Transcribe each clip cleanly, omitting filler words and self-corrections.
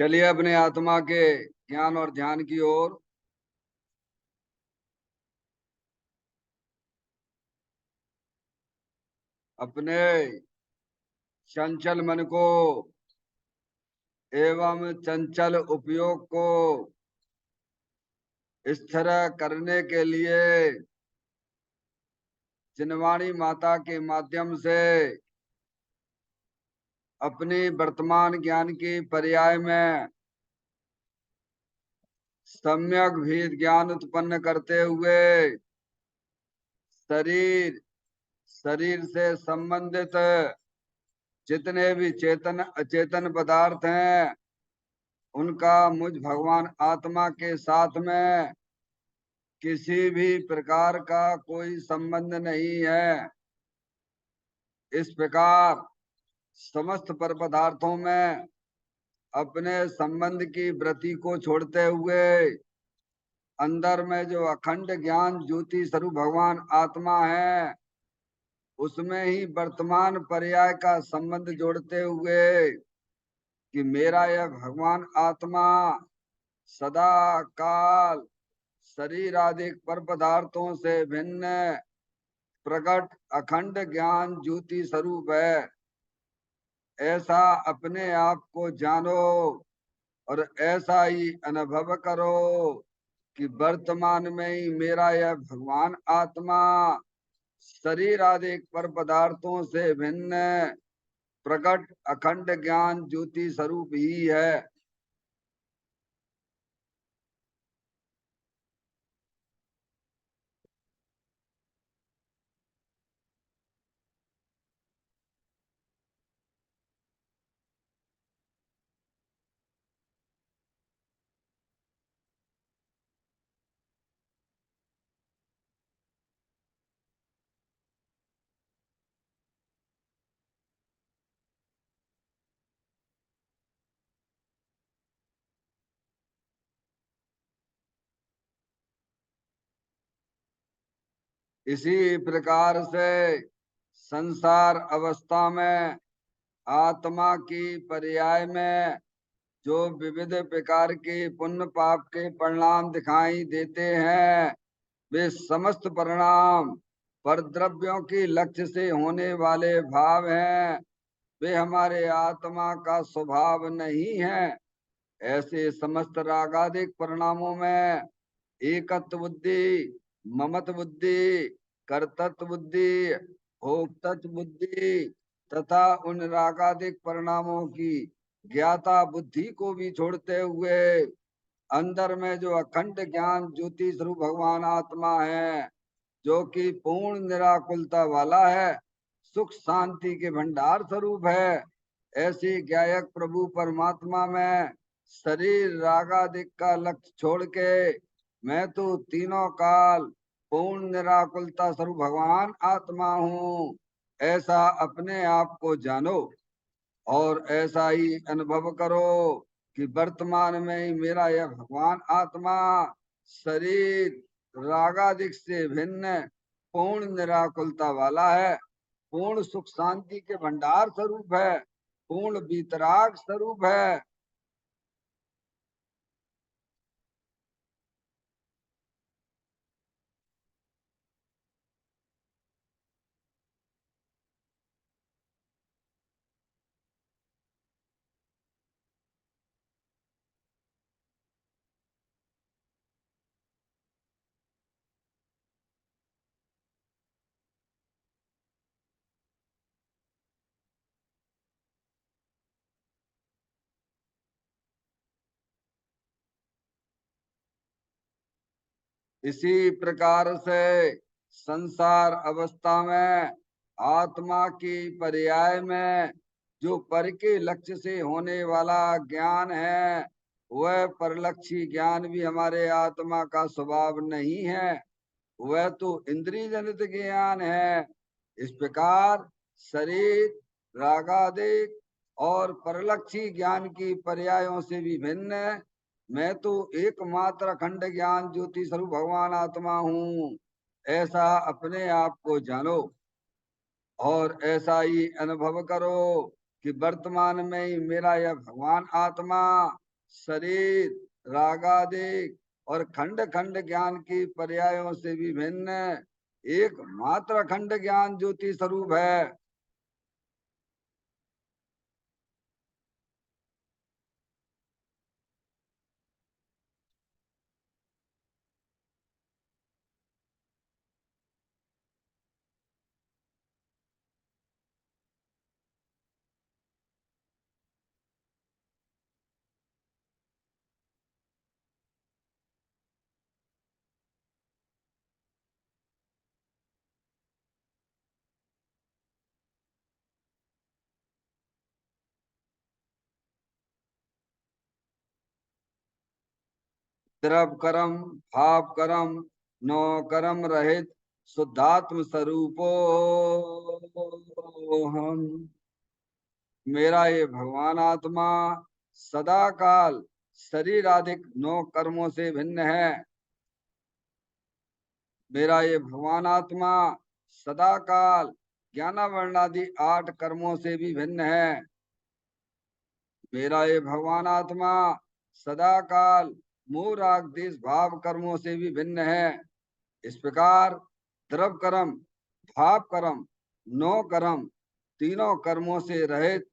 चलिए अपने आत्मा के ज्ञान और ध्यान की ओर। अपने चंचल मन को एवं चंचल उपयोग को स्थिर करने के लिए जिनवाणी माता के माध्यम से अपनी वर्तमान ज्ञान की पर्याय में सम्यक भेद ज्ञान उत्पन्न करते हुए शरीर शरीर से संबंधित जितने भी चेतन अचेतन पदार्थ हैं उनका मुझ भगवान आत्मा के साथ में किसी भी प्रकार का कोई संबंध नहीं है। इस प्रकार समस्त पर पदार्थों में अपने संबंध की वृत्ति को छोड़ते हुए अंदर में जो अखंड ज्ञान ज्योति स्वरूप भगवान आत्मा है उसमें ही वर्तमान पर्याय का संबंध जोड़ते हुए कि मेरा यह भगवान आत्मा सदा काल शरीर आदि पर पदार्थों से भिन्न प्रकट अखंड ज्ञान ज्योति स्वरूप है। ऐसा अपने आप को जानो और ऐसा ही अनुभव करो कि वर्तमान में ही मेरा यह भगवान आत्मा शरीर आदि पर पदार्थों से भिन्न प्रकट अखंड ज्ञान ज्योति स्वरूप ही है। इसी प्रकार से संसार अवस्था में आत्मा की पर्याय में जो विविध प्रकार के पुण्य पाप के परिणाम दिखाई देते हैं वे समस्त परिणाम पर द्रव्यों की लक्ष्य से होने वाले भाव हैं। वे हमारे आत्मा का स्वभाव नहीं है। ऐसे समस्त रागादिक परिणामों में एकत्व बुद्धि, ममत्व बुद्धि, कर्तृत्व बुद्धि, भोक्तृत्व बुद्धि तथा उन रागादिक परिणामों की ज्ञाता बुद्धि को भी छोड़ते हुए अंदर में जो अखंड ज्ञान ज्योति स्वरूप भगवान आत्मा है जो कि पूर्ण निराकुलता वाला है, सुख शांति के भंडार स्वरूप है। ऐसी ज्ञायक प्रभु परमात्मा में शरीर रागादिक का लक्ष्य छोड़ के मैं तो तीनों काल पूर्ण निराकुलता स्वरूप भगवान आत्मा हूँ, ऐसा अपने आप को जानो और ऐसा ही अनुभव करो कि वर्तमान में ही मेरा यह भगवान आत्मा शरीर रागादिक से भिन्न पूर्ण निराकुलता वाला है, पूर्ण सुख शांति के भंडार स्वरूप है, पूर्ण वीतराग स्वरूप है। इसी प्रकार से संसार अवस्था में आत्मा की पर्याय में जो पर के लक्ष्य से होने वाला ज्ञान है वह परलक्षी ज्ञान भी हमारे आत्मा का स्वभाव नहीं है, वह तो इंद्रिय जनित ज्ञान है। इस प्रकार शरीर रागादिक और परलक्षी ज्ञान की पर्यायों से भी भिन्न मैं तो एकमात्र अखंड ज्ञान ज्योति स्वरूप भगवान आत्मा हूँ, ऐसा अपने आप को जानो और ऐसा ही अनुभव करो कि वर्तमान में ही मेरा यह भगवान आत्मा शरीर, रागादिक और खंड खंड ज्ञान की पर्यायों से भी भिन्न एकमात्र खंड ज्ञान ज्योति स्वरूप है। द्रव कर्म, भाव कर्म, नो कर्म रहित शुद्धात्म स्वरूपो हम। मेरा ये भगवान आत्मा सदा काल शरीर आदि नौ कर्मों से भिन्न है। मेरा ये भगवान आत्मा सदा काल ज्ञानावरणादि 8 कर्मों से भी भिन्न है। मेरा ये भगवान आत्मा सदा काल मोह राग देश भाव कर्मों से भी भिन्न है। इस प्रकार द्रव कर्म, भाव कर्म, नौ कर्म, तीनों कर्मों से रहित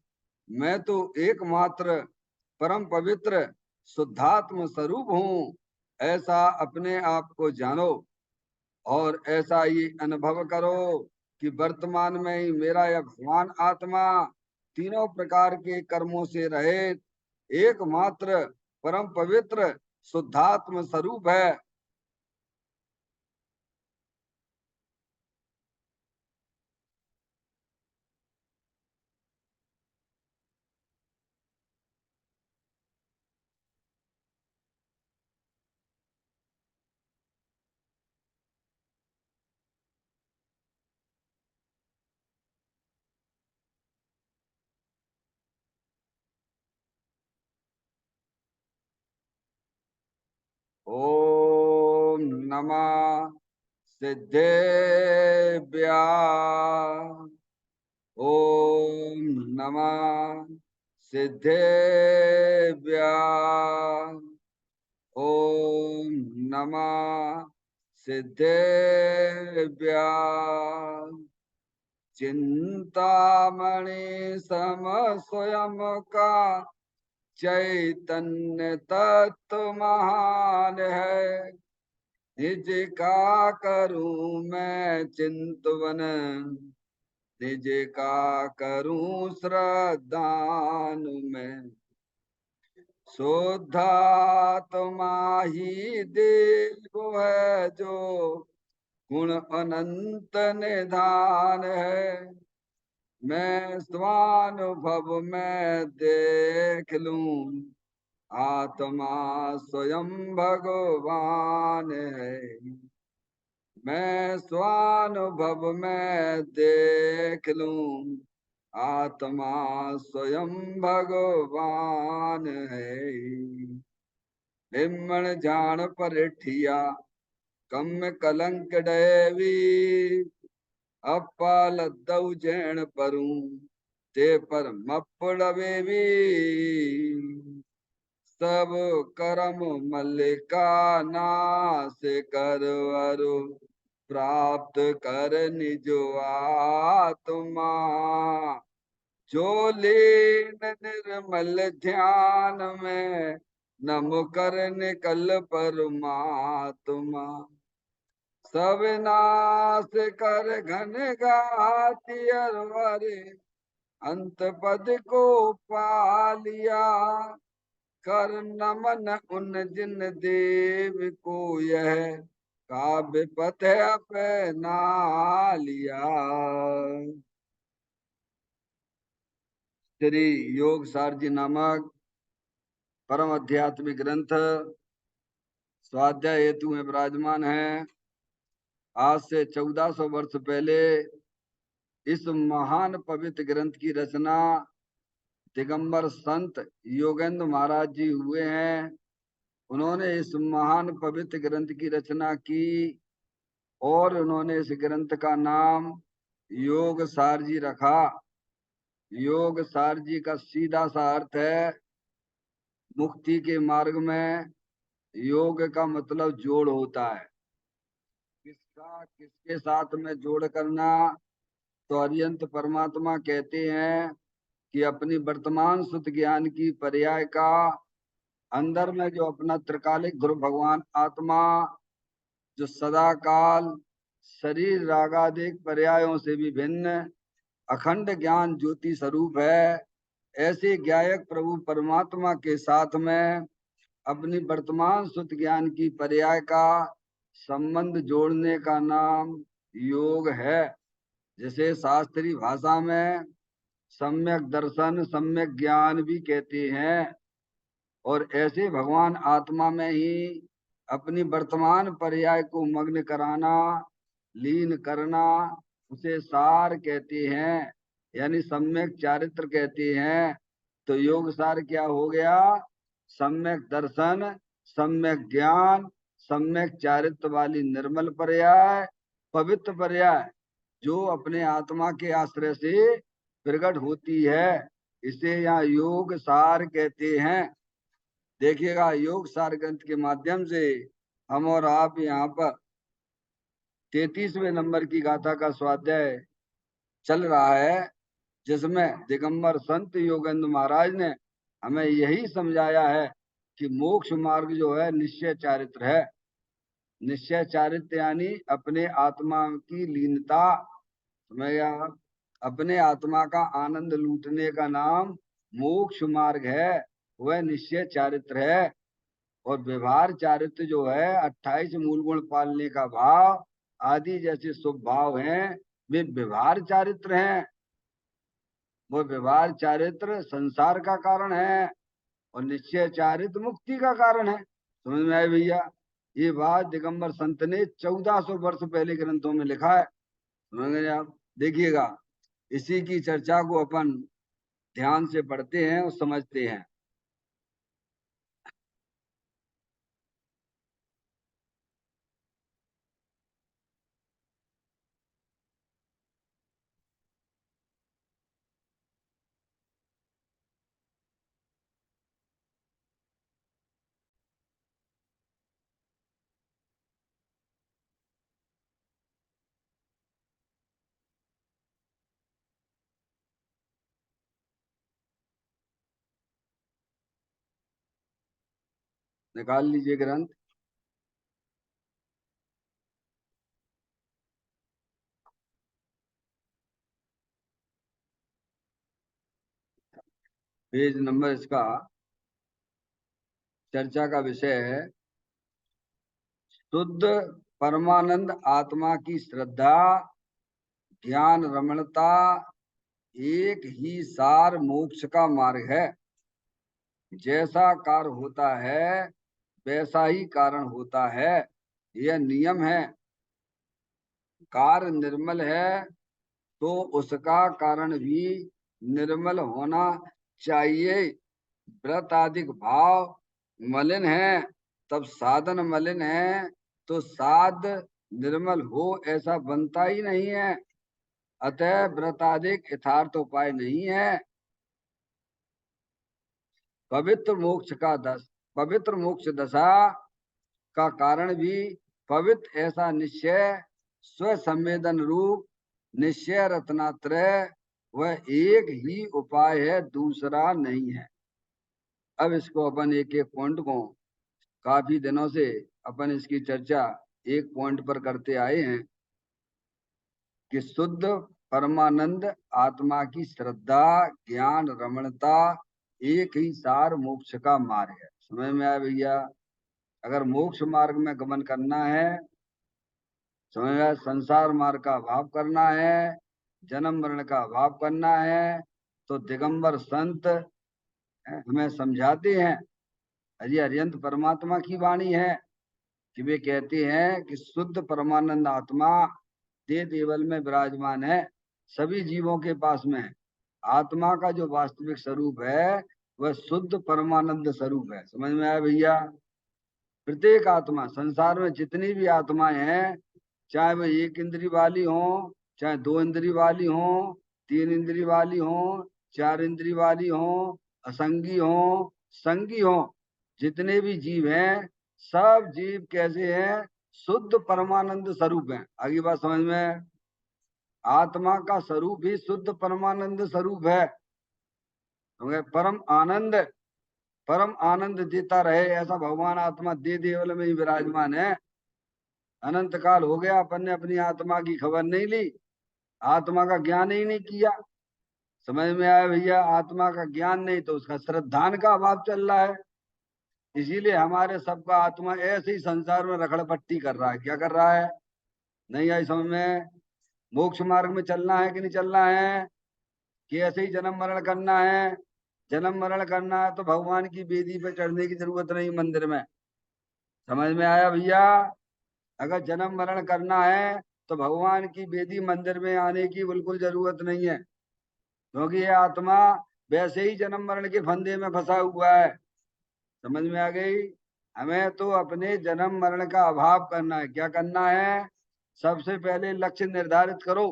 मैं तो एकमात्र परम पवित्र शुद्धात्म स्वरूप हूँ, ऐसा अपने आप को जानो और ऐसा ही अनुभव करो कि वर्तमान में ही मेरा यह भगवान आत्मा तीनों प्रकार के कर्मों से रहित एकमात्र परम पवित्र शुद्धात्म स्वरूप है। ओम नमः सिद्धेभ्यः। ओम नमः सिद्धेभ्यः। ओम नमः सिद्धेभ्यः। चिंतामणि सम स्वयं का चैतन्य तत्व महान है। निज का करूं मैं चिंतवन, निज का करूं श्रद्धान में। शुद्धात्मा ही देव है जो गुण अनंत निधान है। मैं स्वानुभव में देख लूं आत्मा स्वयं भगवान है। मैं स्वानुभव में देख लूं आत्मा स्वयं भगवान है। हिमण जान परिठिया कम कलंक डैवी, अपाल दऊ जैन परूं ते पर मपड़वेवी। सब करम मल्लिका नाश करवरु प्राप्त कर निजो आत्मा। जो लीन निर्मल ध्यान में नम कर निकल परमात्मा। सब नाश कर घन गाती अरवरे अंत पद को पा लिया। कर नमन उन जिन देव को यह काव्य पथ अपना लिया। श्री योग सारजी नामक परम आध्यात्मिक ग्रंथ स्वाध्याय हेतु में विराजमान है। आज से 1400 वर्ष पहले इस महान पवित्र ग्रंथ की रचना दिगंबर संत योगेंद्र महाराज जी हुए हैं। उन्होंने इस महान पवित्र ग्रंथ की रचना की और उन्होंने इस ग्रंथ का नाम योग सार जी रखा। योग सार जी का सीधा सा अर्थ है मुक्ति के मार्ग में योग का मतलब जोड़ होता है। किसका किसके साथ में जोड़ करना? तो अरिहंत परमात्मा कहते हैं कि अपनी वर्तमान शुद्ध ज्ञान की पर्याय का अंदर में जो अपना त्रिकालिक गुरु भगवान आत्मा, जो सदा काल शरीर रागादिक पर्यायों से भी भिन्न अखंड ज्ञान ज्योति स्वरूप है, ऐसे ज्ञायक प्रभु परमात्मा के साथ में अपनी वर्तमान शुद्ध ज्ञान की पर्याय का संबंध जोड़ने का नाम योग है। जिसे शास्त्रीय भाषा में सम्यक दर्शन सम्यक ज्ञान भी कहते हैं। और ऐसे भगवान आत्मा में ही अपनी वर्तमान पर्याय को मग्न कराना, लीन करना, उसे सार कहते हैं, यानी सम्यक चारित्र कहते हैं। तो योग सार क्या हो गया? सम्यक दर्शन, सम्यक ज्ञान, सम्यक चारित्र वाली निर्मल पर्याय, पवित्र पर्याय, जो अपने आत्मा के आश्रय से प्रकट होती है। इसे यहाँ योग सार कहते हैं। देखिएगा, योग सार ग्रंथ के माध्यम से हम और आप यहाँ पर 33वें नंबर की गाथा का स्वाध्याय चल रहा है, जिसमें दिगंबर संत योगेंद्र महाराज ने हमें यही समझाया है कि मोक्ष मार्ग जो है निश्चय चारित्र है। निश्चय चारित्र यानी अपने आत्मा की लीनता, समझ, अपने आत्मा का आनंद लूटने का नाम मोक्ष मार्ग है, वह निश्चय चारित्र है। और व्यवहार चारित्र जो है 28 मूल गुण पालने का भाव आदि जैसे शुभ भाव हैं, वे व्यवहार चारित्र हैं। वो व्यवहार चारित्र संसार का कारण है और निश्चय चारित्र मुक्ति का कारण है। समझ में आए भैया? ये बात दिगंबर संत ने 1400 वर्ष पहले ग्रंथों में लिखा है। समझ गए आप? देखिएगा, इसी की चर्चा को अपन ध्यान से पढ़ते हैं और समझते हैं। निकाल लीजिए ग्रंथ। पेज नंबर इसका चर्चा का विषय है शुद्ध परमानंद आत्मा की श्रद्धा, ज्ञान रमणता एक ही सार मोक्ष का मार्ग है। जैसा कार्य होता है वैसा ही कारण होता है, यह नियम है। कार्य निर्मल है तो उसका कारण भी निर्मल होना चाहिए। व्रत आदिक भाव मलिन है तब साधन मलिन है, तो साध निर्मल हो ऐसा बनता ही नहीं है। अतः व्रताधिक यथार्थ उपाय नहीं है। पवित्र मोक्ष दशा का कारण भी पवित्र ऐसा निश्चय स्व संवेदन रूप निश्चय रत्नात्रय वह एक ही उपाय है, दूसरा नहीं है। अब इसको अपन एक एक पॉइंट को काफी दिनों से अपन इसकी चर्चा एक पॉइंट पर करते आए हैं कि शुद्ध परमानंद आत्मा की श्रद्धा, ज्ञान रमणता एक ही सार मोक्ष का मार्ग है। समझ में आया भैया? अगर मोक्ष मार्ग में गमन करना है, समझ में आया, संसार मार्ग का अभाव करना है, जन्म मरण का अभाव करना है, तो दिगंबर संत हमें समझाते हैं। अजय अरिहंत परमात्मा की वाणी है कि वे कहते हैं कि शुद्ध परमानंद आत्मा दे देवल में विराजमान है, सभी जीवों के पास में। आत्मा का जो वास्तविक स्वरूप है वह शुद्ध परमानंद स्वरूप है। समझ में आया भैया? प्रत्येक आत्मा, संसार में जितनी भी आत्माएं हैं, चाहे वह एक इंद्री वाली हो, चाहे दो इंद्री वाली हो, तीन इंद्री वाली हो, चार इंद्री वाली हो, असंगी हो, संगी हो। जितने भी जीव हैं सब जीव कैसे हैं? शुद्ध परमानंद स्वरूप हैं। आगे बात समझ में? आत्मा का स्वरूप ही शुद्ध परमानंद स्वरूप है। परम आनंद देता रहे ऐसा भगवान आत्मा दे देवल में ही विराजमान है। अनंत काल हो गया अपन ने अपनी आत्मा की खबर नहीं ली, आत्मा का ज्ञान ही नहीं किया। समझ में आया भैया? आत्मा का ज्ञान नहीं तो उसका श्रद्धान का अभाव चल रहा है। इसीलिए हमारे सबका आत्मा ऐसे ही संसार में रखड़पट्टी कर रहा है। क्या कर रहा है? नहीं आई समझ में? मोक्ष मार्ग में चलना है कि नहीं चलना है? कि ऐसे ही जन्म मरण करना है? जन्म मरण करना है तो भगवान की वेदी पे चढ़ने की जरूरत नहीं मंदिर में। समझ में आया भैया? अगर जन्म मरण करना है तो भगवान की वेदी मंदिर में आने की बिल्कुल जरूरत नहीं है, क्योंकि ये आत्मा वैसे ही जन्म मरण के फंदे में फंसा हुआ है। समझ में आ गई? हमें तो अपने जन्म मरण का अभाव करना है। क्या करना है? सबसे पहले लक्ष्य निर्धारित करो।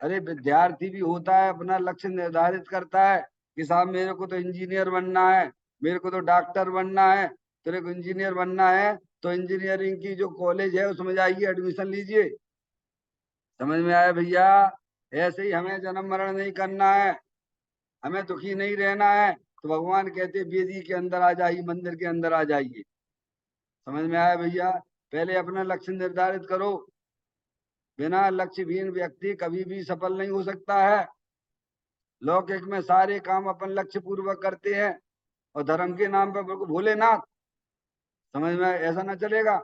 अरे विद्यार्थी भी होता है, अपना लक्ष्य निर्धारित करता है कि साहब मेरे को तो इंजीनियर बनना है, मेरे को तो डॉक्टर बनना है। तेरे को इंजीनियर बनना है तो इंजीनियरिंग की जो कॉलेज है उसमें जाइए, एडमिशन लीजिए। समझ में आया भैया? ऐसे ही हमें जन्म मरण नहीं करना है, हमें दुखी नहीं रहना है। तो भगवान कहते वेदी के अंदर आ जाइए, मंदिर के अंदर आ जाइए। समझ में आया भैया? पहले अपना लक्ष्य निर्धारित करो। बिना लक्ष्यहीन व्यक्ति कभी भी सफल नहीं हो सकता है। लौकिक में सारे काम अपन लक्ष्य पूर्वक करते हैं और धर्म के नाम पर बिल्कुल भोलेनाथ। समझ में आया? ऐसा ना चलेगा।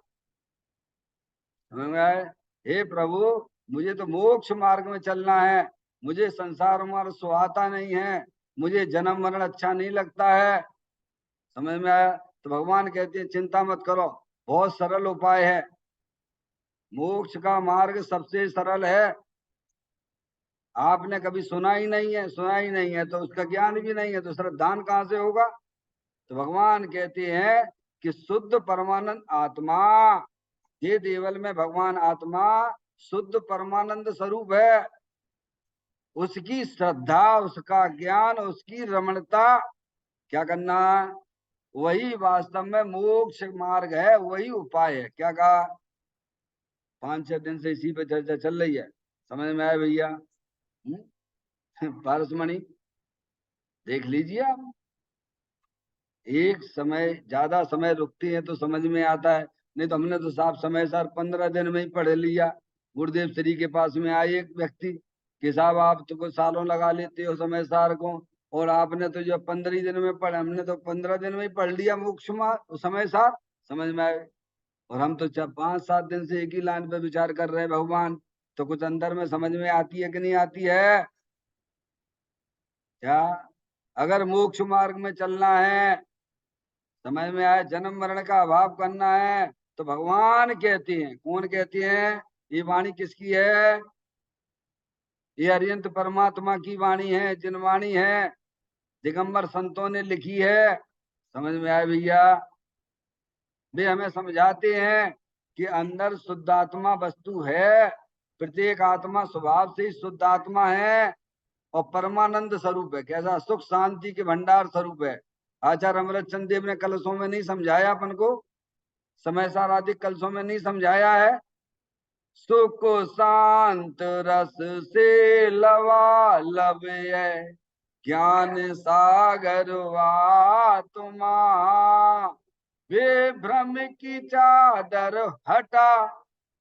समझ में आए? हे प्रभु, मुझे तो मोक्ष मार्ग में चलना है, मुझे संसार मार्ग सुहाता नहीं है, मुझे जन्म मरण अच्छा नहीं लगता है। समझ में आया? तो भगवान कहते हैं चिंता मत करो, बहुत सरल उपाय है। मोक्ष का मार्ग सबसे सरल है। आपने कभी सुना ही नहीं है, सुना ही नहीं है तो उसका ज्ञान भी नहीं है, तो श्रद्धान कहां से होगा? तो भगवान कहते हैं कि शुद्ध परमानंद आत्मा, ये देवल में भगवान आत्मा शुद्ध परमानंद स्वरूप है। उसकी श्रद्धा, उसका ज्ञान, उसकी रमणता क्या करना? वही वास्तव में मोक्ष मार्ग है, वही उपाय है। क्या कहा? 5-6 दिन से इसी पे चर्चा चल रही है। समझ में आया भैया? पारसमणि देख लीजिए आप, एक समय ज्यादा समय रुकते हैं तो समझ में आता है, नहीं तो हमने तो साहब समय सर 15 दिन में ही पढ़ लिया। गुरुदेव श्री के पास में आए एक व्यक्ति कि साहब आप तो कुछ सालों लगा लेते हो समय सार को, और आपने तो जो 15 दिन में पढ़ा, हमने तो 15 दिन में ही पढ़ लिया मोक्ष समय सार। समझ में आए? और हम तो 5-7 दिन से एक ही लाइन पे विचार कर रहे हैं भगवान। तो कुछ अंदर में समझ में आती है कि नहीं आती है? क्या? अगर मोक्ष मार्ग में चलना है, समझ में आए, जन्म मरण का अभाव करना है, तो भगवान कहते हैं, कौन कहते हैं? ये वाणी किसकी है? ये अरिहंत परमात्मा की वाणी है, जिनवाणी है, दिगंबर संतों ने लिखी है। समझ में आए भैया? वे हमें समझाते हैं कि अंदर शुद्ध आत्मा वस्तु है, प्रत्येक आत्मा स्वभाव से ही शुद्ध आत्मा है और परमानंद स्वरूप है। कैसा? सुख शांति के भंडार स्वरूप है। आचार्य अमृतचंद देव ने कलशों में नहीं समझाया अपन को, समय सार आदि कलशों में नहीं समझाया है? सुख शांत रस से लबालब है, ज्ञान सागर आत्मा, वे भ्रम की चादर हटा,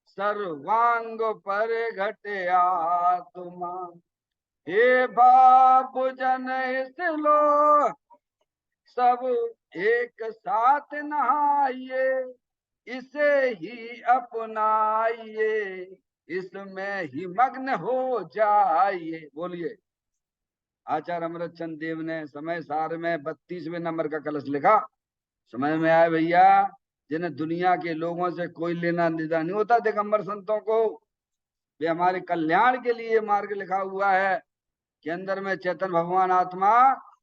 सर्वांग पर घटे आत्मा। हे बाप जन इस लो सब एक साथ नहाइए, इसे ही अपनाइए, इसमें ही मग्न हो जाइए। बोलिए। आचार्य अमृतचंद देव ने समय सार में 32वें नंबर का कलश लिखा। समझ में आया भैया? जिन्हें दुनिया के लोगों से कोई लेना देना नहीं होता, दिगंबर संतों को, वे हमारे कल्याण के लिए मार्ग लिखा हुआ है कि अंदर में चेतन भगवान आत्मा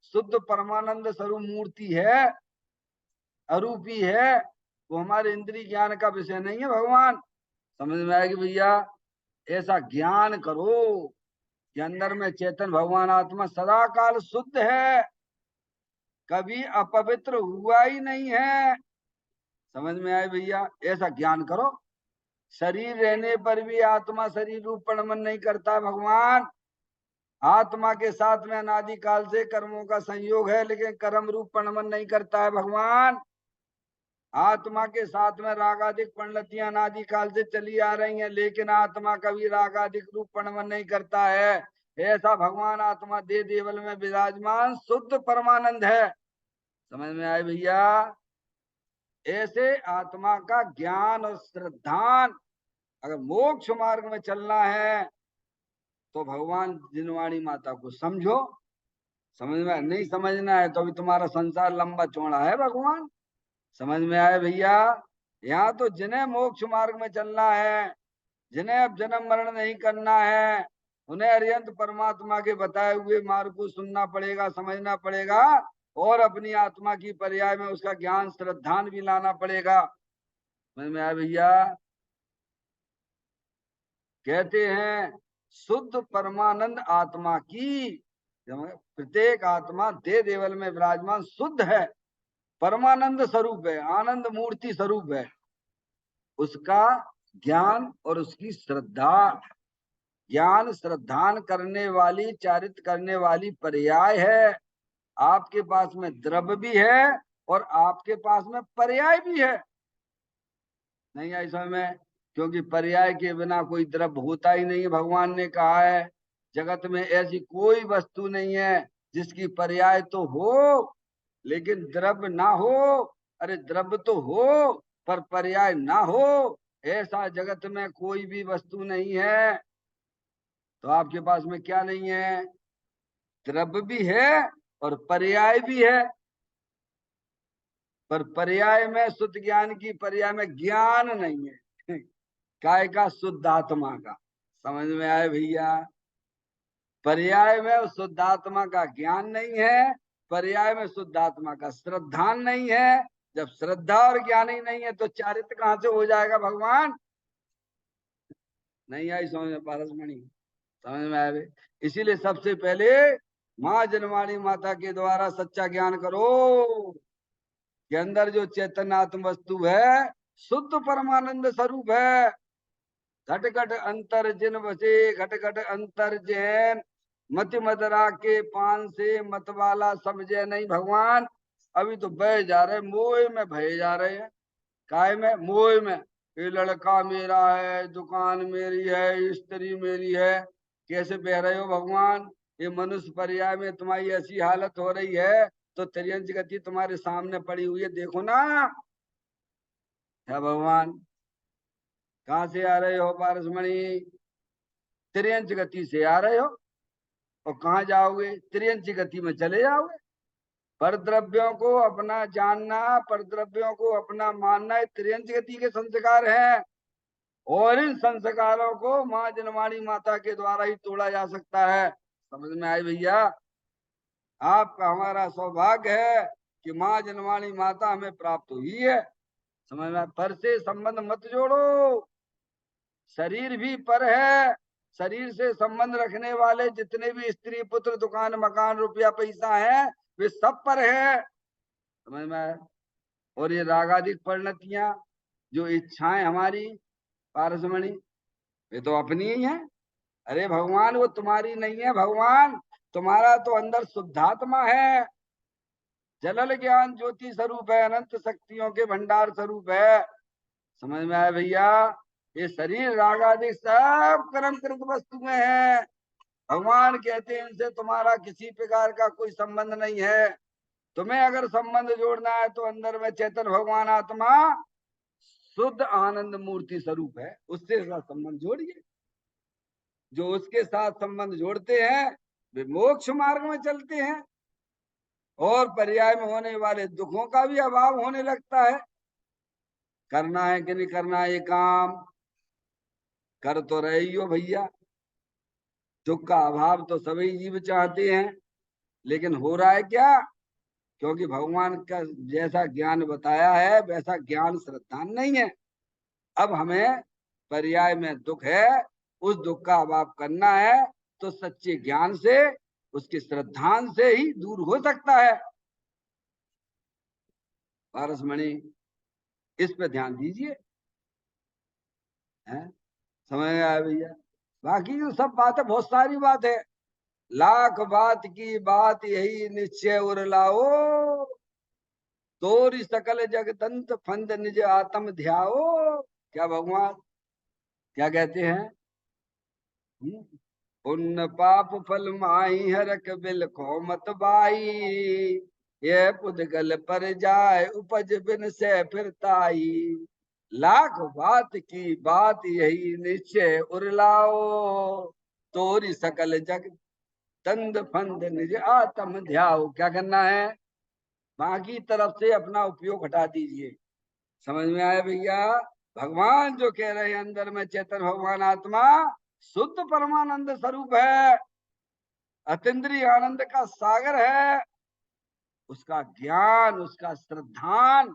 शुद्ध परमानंद स्वरूप मूर्ति है, अरूपी है। वो हमारे इंद्रिय ज्ञान का विषय नहीं है भगवान। समझ में आएगी भैया? ऐसा ज्ञान करो कि अंदर में चेतन भगवान आत्मा सदा काल शुद्ध है। कभी अपवित्र हुआ ही नहीं है। समझ में आए भैया? ऐसा ज्ञान करो। शरीर रहने पर भी आत्मा शरीर रूप परमन नहीं करता भगवान। आत्मा के साथ में अनादि काल से कर्मों का संयोग है, लेकिन कर्म रूप परमन नहीं करता है भगवान। आत्मा के साथ में रागाधिक परिणतियां अनादि काल से चली आ रही हैं, लेकिन आत्मा कभी रागाधिक रूप परमन नहीं करता है। ऐसा भगवान आत्मा दे देवल में विराजमान शुद्ध परमानंद है। समझ में आए भैया? ऐसे आत्मा का ज्ञान और श्रद्धान, अगर मोक्ष मार्ग में चलना है तो भगवान जिनवाणी माता को समझो। समझ में नहीं समझना है तो अभी तुम्हारा संसार लंबा चौड़ा है भगवान। समझ में आए भैया? यहाँ तो जिन्हें मोक्ष मार्ग में चलना है, जिन्हें अब जन्म मरण नहीं करना है, उन्हें अरिहंत परमात्मा के बताए हुए मार्ग को सुनना पड़ेगा, समझना पड़ेगा, और अपनी आत्मा की पर्याय में उसका ज्ञान श्रद्धान भी लाना पड़ेगा। समझ में आए भैया? कहते हैं शुद्ध परमानंद आत्मा की, प्रत्येक आत्मा दे देवल में विराजमान शुद्ध है, परमानंद स्वरूप है, आनंद मूर्ति स्वरूप है। उसका ज्ञान और उसकी श्रद्धा, ज्ञान श्रद्धान करने वाली, चारित्र करने वाली पर्याय है। आपके पास में द्रव्य भी है और आपके पास में पर्याय भी है। नहीं आई समझ में? क्योंकि पर्याय के बिना कोई द्रव्य होता ही नहीं है। भगवान ने कहा है जगत में ऐसी कोई वस्तु नहीं है जिसकी पर्याय तो हो लेकिन द्रव्य ना हो। अरे द्रव्य तो हो पर पर्याय ना हो, ऐसा जगत में कोई भी वस्तु नहीं है। तो आपके पास में क्या नहीं है? द्रव्य भी है और पर्याय भी है। पर पर्याय में शुद्ध ज्ञान की पर्याय में ज्ञान नहीं है। काय का? शुद्ध आत्मा का। समझ में आए भैया? पर्याय में शुद्ध आत्मा का ज्ञान नहीं है, पर्याय में शुद्ध आत्मा का श्रद्धान नहीं है। जब श्रद्धा और ज्ञान ही नहीं है तो चारित्र कहां से हो जाएगा भगवान? नहीं आई समझ में पारसमणि? समझ में आए? इसीलिए सबसे पहले माँ जनवाणी माता के द्वारा सच्चा ज्ञान करो के अंदर जो चैतन्यात्म वस्तु है शुद्ध परमानंद स्वरूप है। घट घट अंतर जिन बसे घट घट अंतर जैन, मत मदरा के पान से मतवाला समझे नहीं भगवान। अभी तो बह जा रहे, मोह में बहे जा रहे हैं। काय में? मोह में। ये लड़का मेरा है, दुकान मेरी है, स्त्री मेरी है। कैसे बह रहे हो भगवान? ये मनुष्य पर्याय में तुम्हारी ऐसी हालत हो रही है तो त्रियंच गति तुम्हारे सामने पड़ी हुई है, देखो ना। है भगवान? कहाँ से आ रहे हो पारसमणि? त्रियंच गति से आ रहे हो और कहाँ जाओगे? त्रियंच गति में चले जाओगे। पर द्रव्यों को अपना जानना, पर द्रव्यों को अपना मानना, त्रियंच गति के संस्कार हैं। और इन संस्कारों को माँ जनवाणी माता के द्वारा ही तोड़ा जा सकता है। समझ में आए भैया? आपका हमारा सौभाग्य है कि माँ जनवाणी माता हमें प्राप्त हुई है। समझ में? पर से संबंध मत जोड़ो। शरीर भी पर है। शरीर से संबंध रखने वाले जितने भी स्त्री पुत्र दुकान मकान रुपया पैसा है वे सब पर है। समझ में? और ये रागाधिक परिणतियां जो इच्छाएं हमारी पारसमणि, वे तो अपनी ही है। अरे भगवान वो तुम्हारी नहीं है भगवान, तुम्हारा तो अंदर शुद्धात्मा है, जलल ज्ञान ज्योति स्वरूप है, अनंत शक्तियों के भंडार स्वरूप है। समझ में आया भैया? ये शरीर रागादि सब कर्म कृत वस्तुएं हैं। भगवान कहते हैं इनसे तुम्हारा किसी प्रकार का कोई संबंध नहीं है। तुम्हें अगर संबंध जोड़ना है तो अंदर में चेतन भगवान आत्मा शुद्ध आनंद मूर्ति स्वरूप है, उससे संबंध जोड़िए। जो उसके साथ संबंध जोड़ते हैं वे मोक्ष मार्ग में चलते हैं और पर्याय में होने वाले दुखों का भी अभाव होने लगता है। करना है कि नहीं करना है ये काम? कर तो रही हो भैया। दुख का अभाव तो सभी जीव चाहते हैं, लेकिन हो रहा है क्या? क्योंकि भगवान का जैसा ज्ञान बताया है वैसा ज्ञान श्रद्धा नहीं है। अब हमें पर्याय में दुख है, उस दुख का अभाव करना है तो सच्चे ज्ञान से, उसकी श्रद्धान से ही दूर हो सकता है। पारसमणि, इस पे ध्यान दीजिए। हैं, समझ में आया भैया? बाकी जो सब बात है, बहुत सारी बात है, लाख बात की बात यही निश्चय उर लाओ, तोरी सकल जगदंत फंद निज आत्म ध्याओ। क्या भगवान क्या कहते हैं? पुण्य पाप फल माही हरक बिल को मत बाई, ये पुदगल पर जाए उपज बिन से फिरताई, लाख बात की बात यही निश्चय उरलाओ, तोरी सकल जग तंद फंद निज आत्म ध्याओ। क्या करना है? बाकी तरफ से अपना उपयोग हटा दीजिए। समझ में आया भैया? भगवान जो कह रहे हैं अंदर में चेतन भगवान आत्मा शुद्ध परमानंद स्वरूप है, अतीन्द्रिय आनंद का सागर है, उसका ज्ञान, उसका श्रद्धान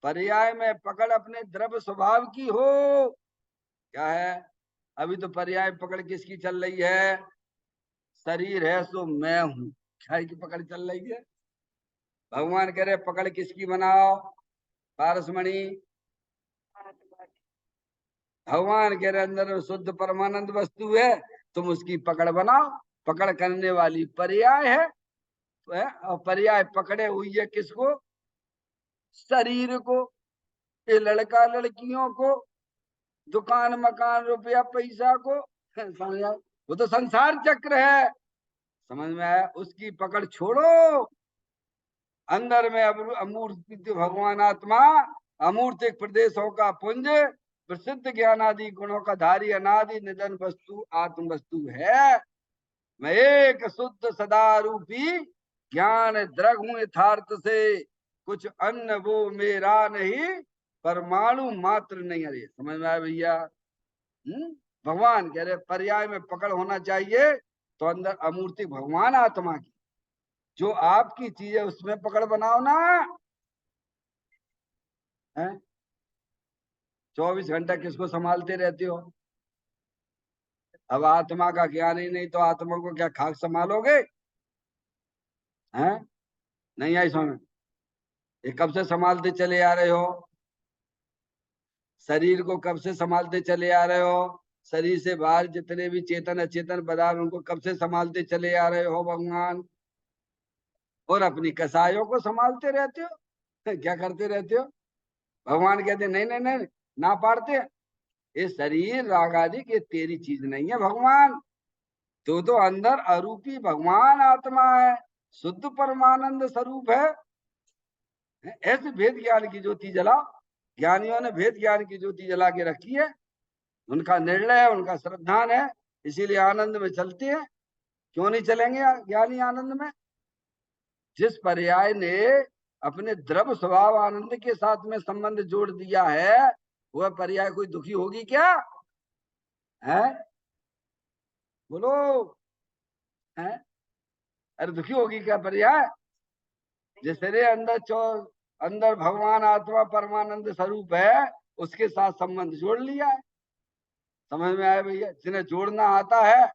पर्याय में पकड़ अपने द्रव्य स्वभाव की हो। क्या है? अभी तो पर्याय पकड़ किसकी चल रही है? शरीर है सो मैं हूं, क्या की पकड़ चल रही है? भगवान कह रहे पकड़ किसकी बनाओ? पारसमणि, भगवान के अंदर शुद्ध परमानंद वस्तु है, तुम उसकी पकड़ बनाओ। पकड़ करने वाली पर्याय है, और पर्याय पकड़े हुई है किसको? शरीर को, ये लड़का लड़कियों को, दुकान मकान रुपया पैसा को, समझ आया? वो तो संसार चक्र है। समझ में आया? उसकी पकड़ छोड़ो। अंदर में अमूर्त भगवान आत्मा, अमूर्तिक प्रदेशों का पुंज, प्रसिद्ध ज्ञान आदि गुणों का धारी अनादि निधन वस्तु आत्म वस्तु है। मैं एक शुद्ध सदा रूपी ज्ञान द्रग हूं यथार्थ से, कुछ अन्य वो मेरा नहीं, परमाणु मात्र नहीं। अरे समझ में आया भैया? भगवान कह रहे पर्याय में पकड़ होना चाहिए, तो अंदर अमूर्ति भगवान आत्मा की जो आपकी चीज है उसमें पकड़ बनाओ ना। 24 घंटा किसको संभालते रहते हो? अब आत्मा का ज्ञान ही नहीं तो आत्मा को क्या खाक संभालोगे? हैं? नहीं आई समझ? ये कब से संभालते चले आ रहे हो? शरीर को कब से संभालते चले आ रहे हो? शरीर से बाहर जितने भी चेतन अचेतन पदार्थ उनको कब से संभालते चले आ रहे हो भगवान? और अपनी कसायों को संभालते रहते हो। क्या करते रहते हो? भगवान कहते नहीं नहीं नहीं, ना पाड़ते, ये शरीर राग आदि की तेरी चीज नहीं है भगवान, तो अंदर अरूपी भगवान आत्मा है, शुद्ध परमानंद स्वरूप है। ऐसे भेद ज्ञान की ज्योति जलाओ। ज्ञानियों ने भेद ज्ञान की ज्योति जला के रखी है, उनका निर्णय है, उनका श्रद्धान है, इसीलिए आनंद में चलते हैं। क्यों नहीं चलेंगे ज्ञानी आनंद में? जिस पर्याय ने अपने द्रव्य स्वभाव आनंद के साथ में संबंध जोड़ दिया है, वह पर्याय कोई दुखी होगी क्या? है? बोलो। है? अरे दुखी होगी क्या पर्याय? जिसने अंदर भगवान आत्मा परमानंद स्वरूप है, उसके साथ संबंध जोड़ लिया है। समझ में आया भैया? जिन्हें जोड़ना आता है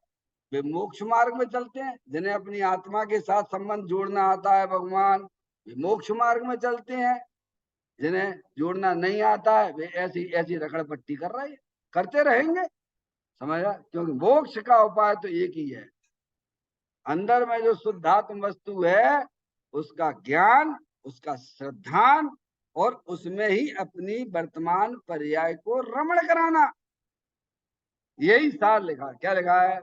वे मोक्ष मार्ग में चलते हैं, जिन्हें अपनी आत्मा के साथ संबंध जोड़ना आता है भगवान, वे मोक्ष मार्ग में चलते हैं। जिन्हें जोड़ना नहीं आता है वे ऐसी ऐसी रगड़ पट्टी कर रहे हैं, करते रहेंगे। समझा? क्योंकि मोक्ष का उपाय तो एक ही है, अंदर में जो शुद्धात्म वस्तु है उसका ज्ञान, उसका श्रद्धान, और उसमें ही अपनी वर्तमान पर्याय को रमण कराना। यही सार लिखा। क्या लिखा है?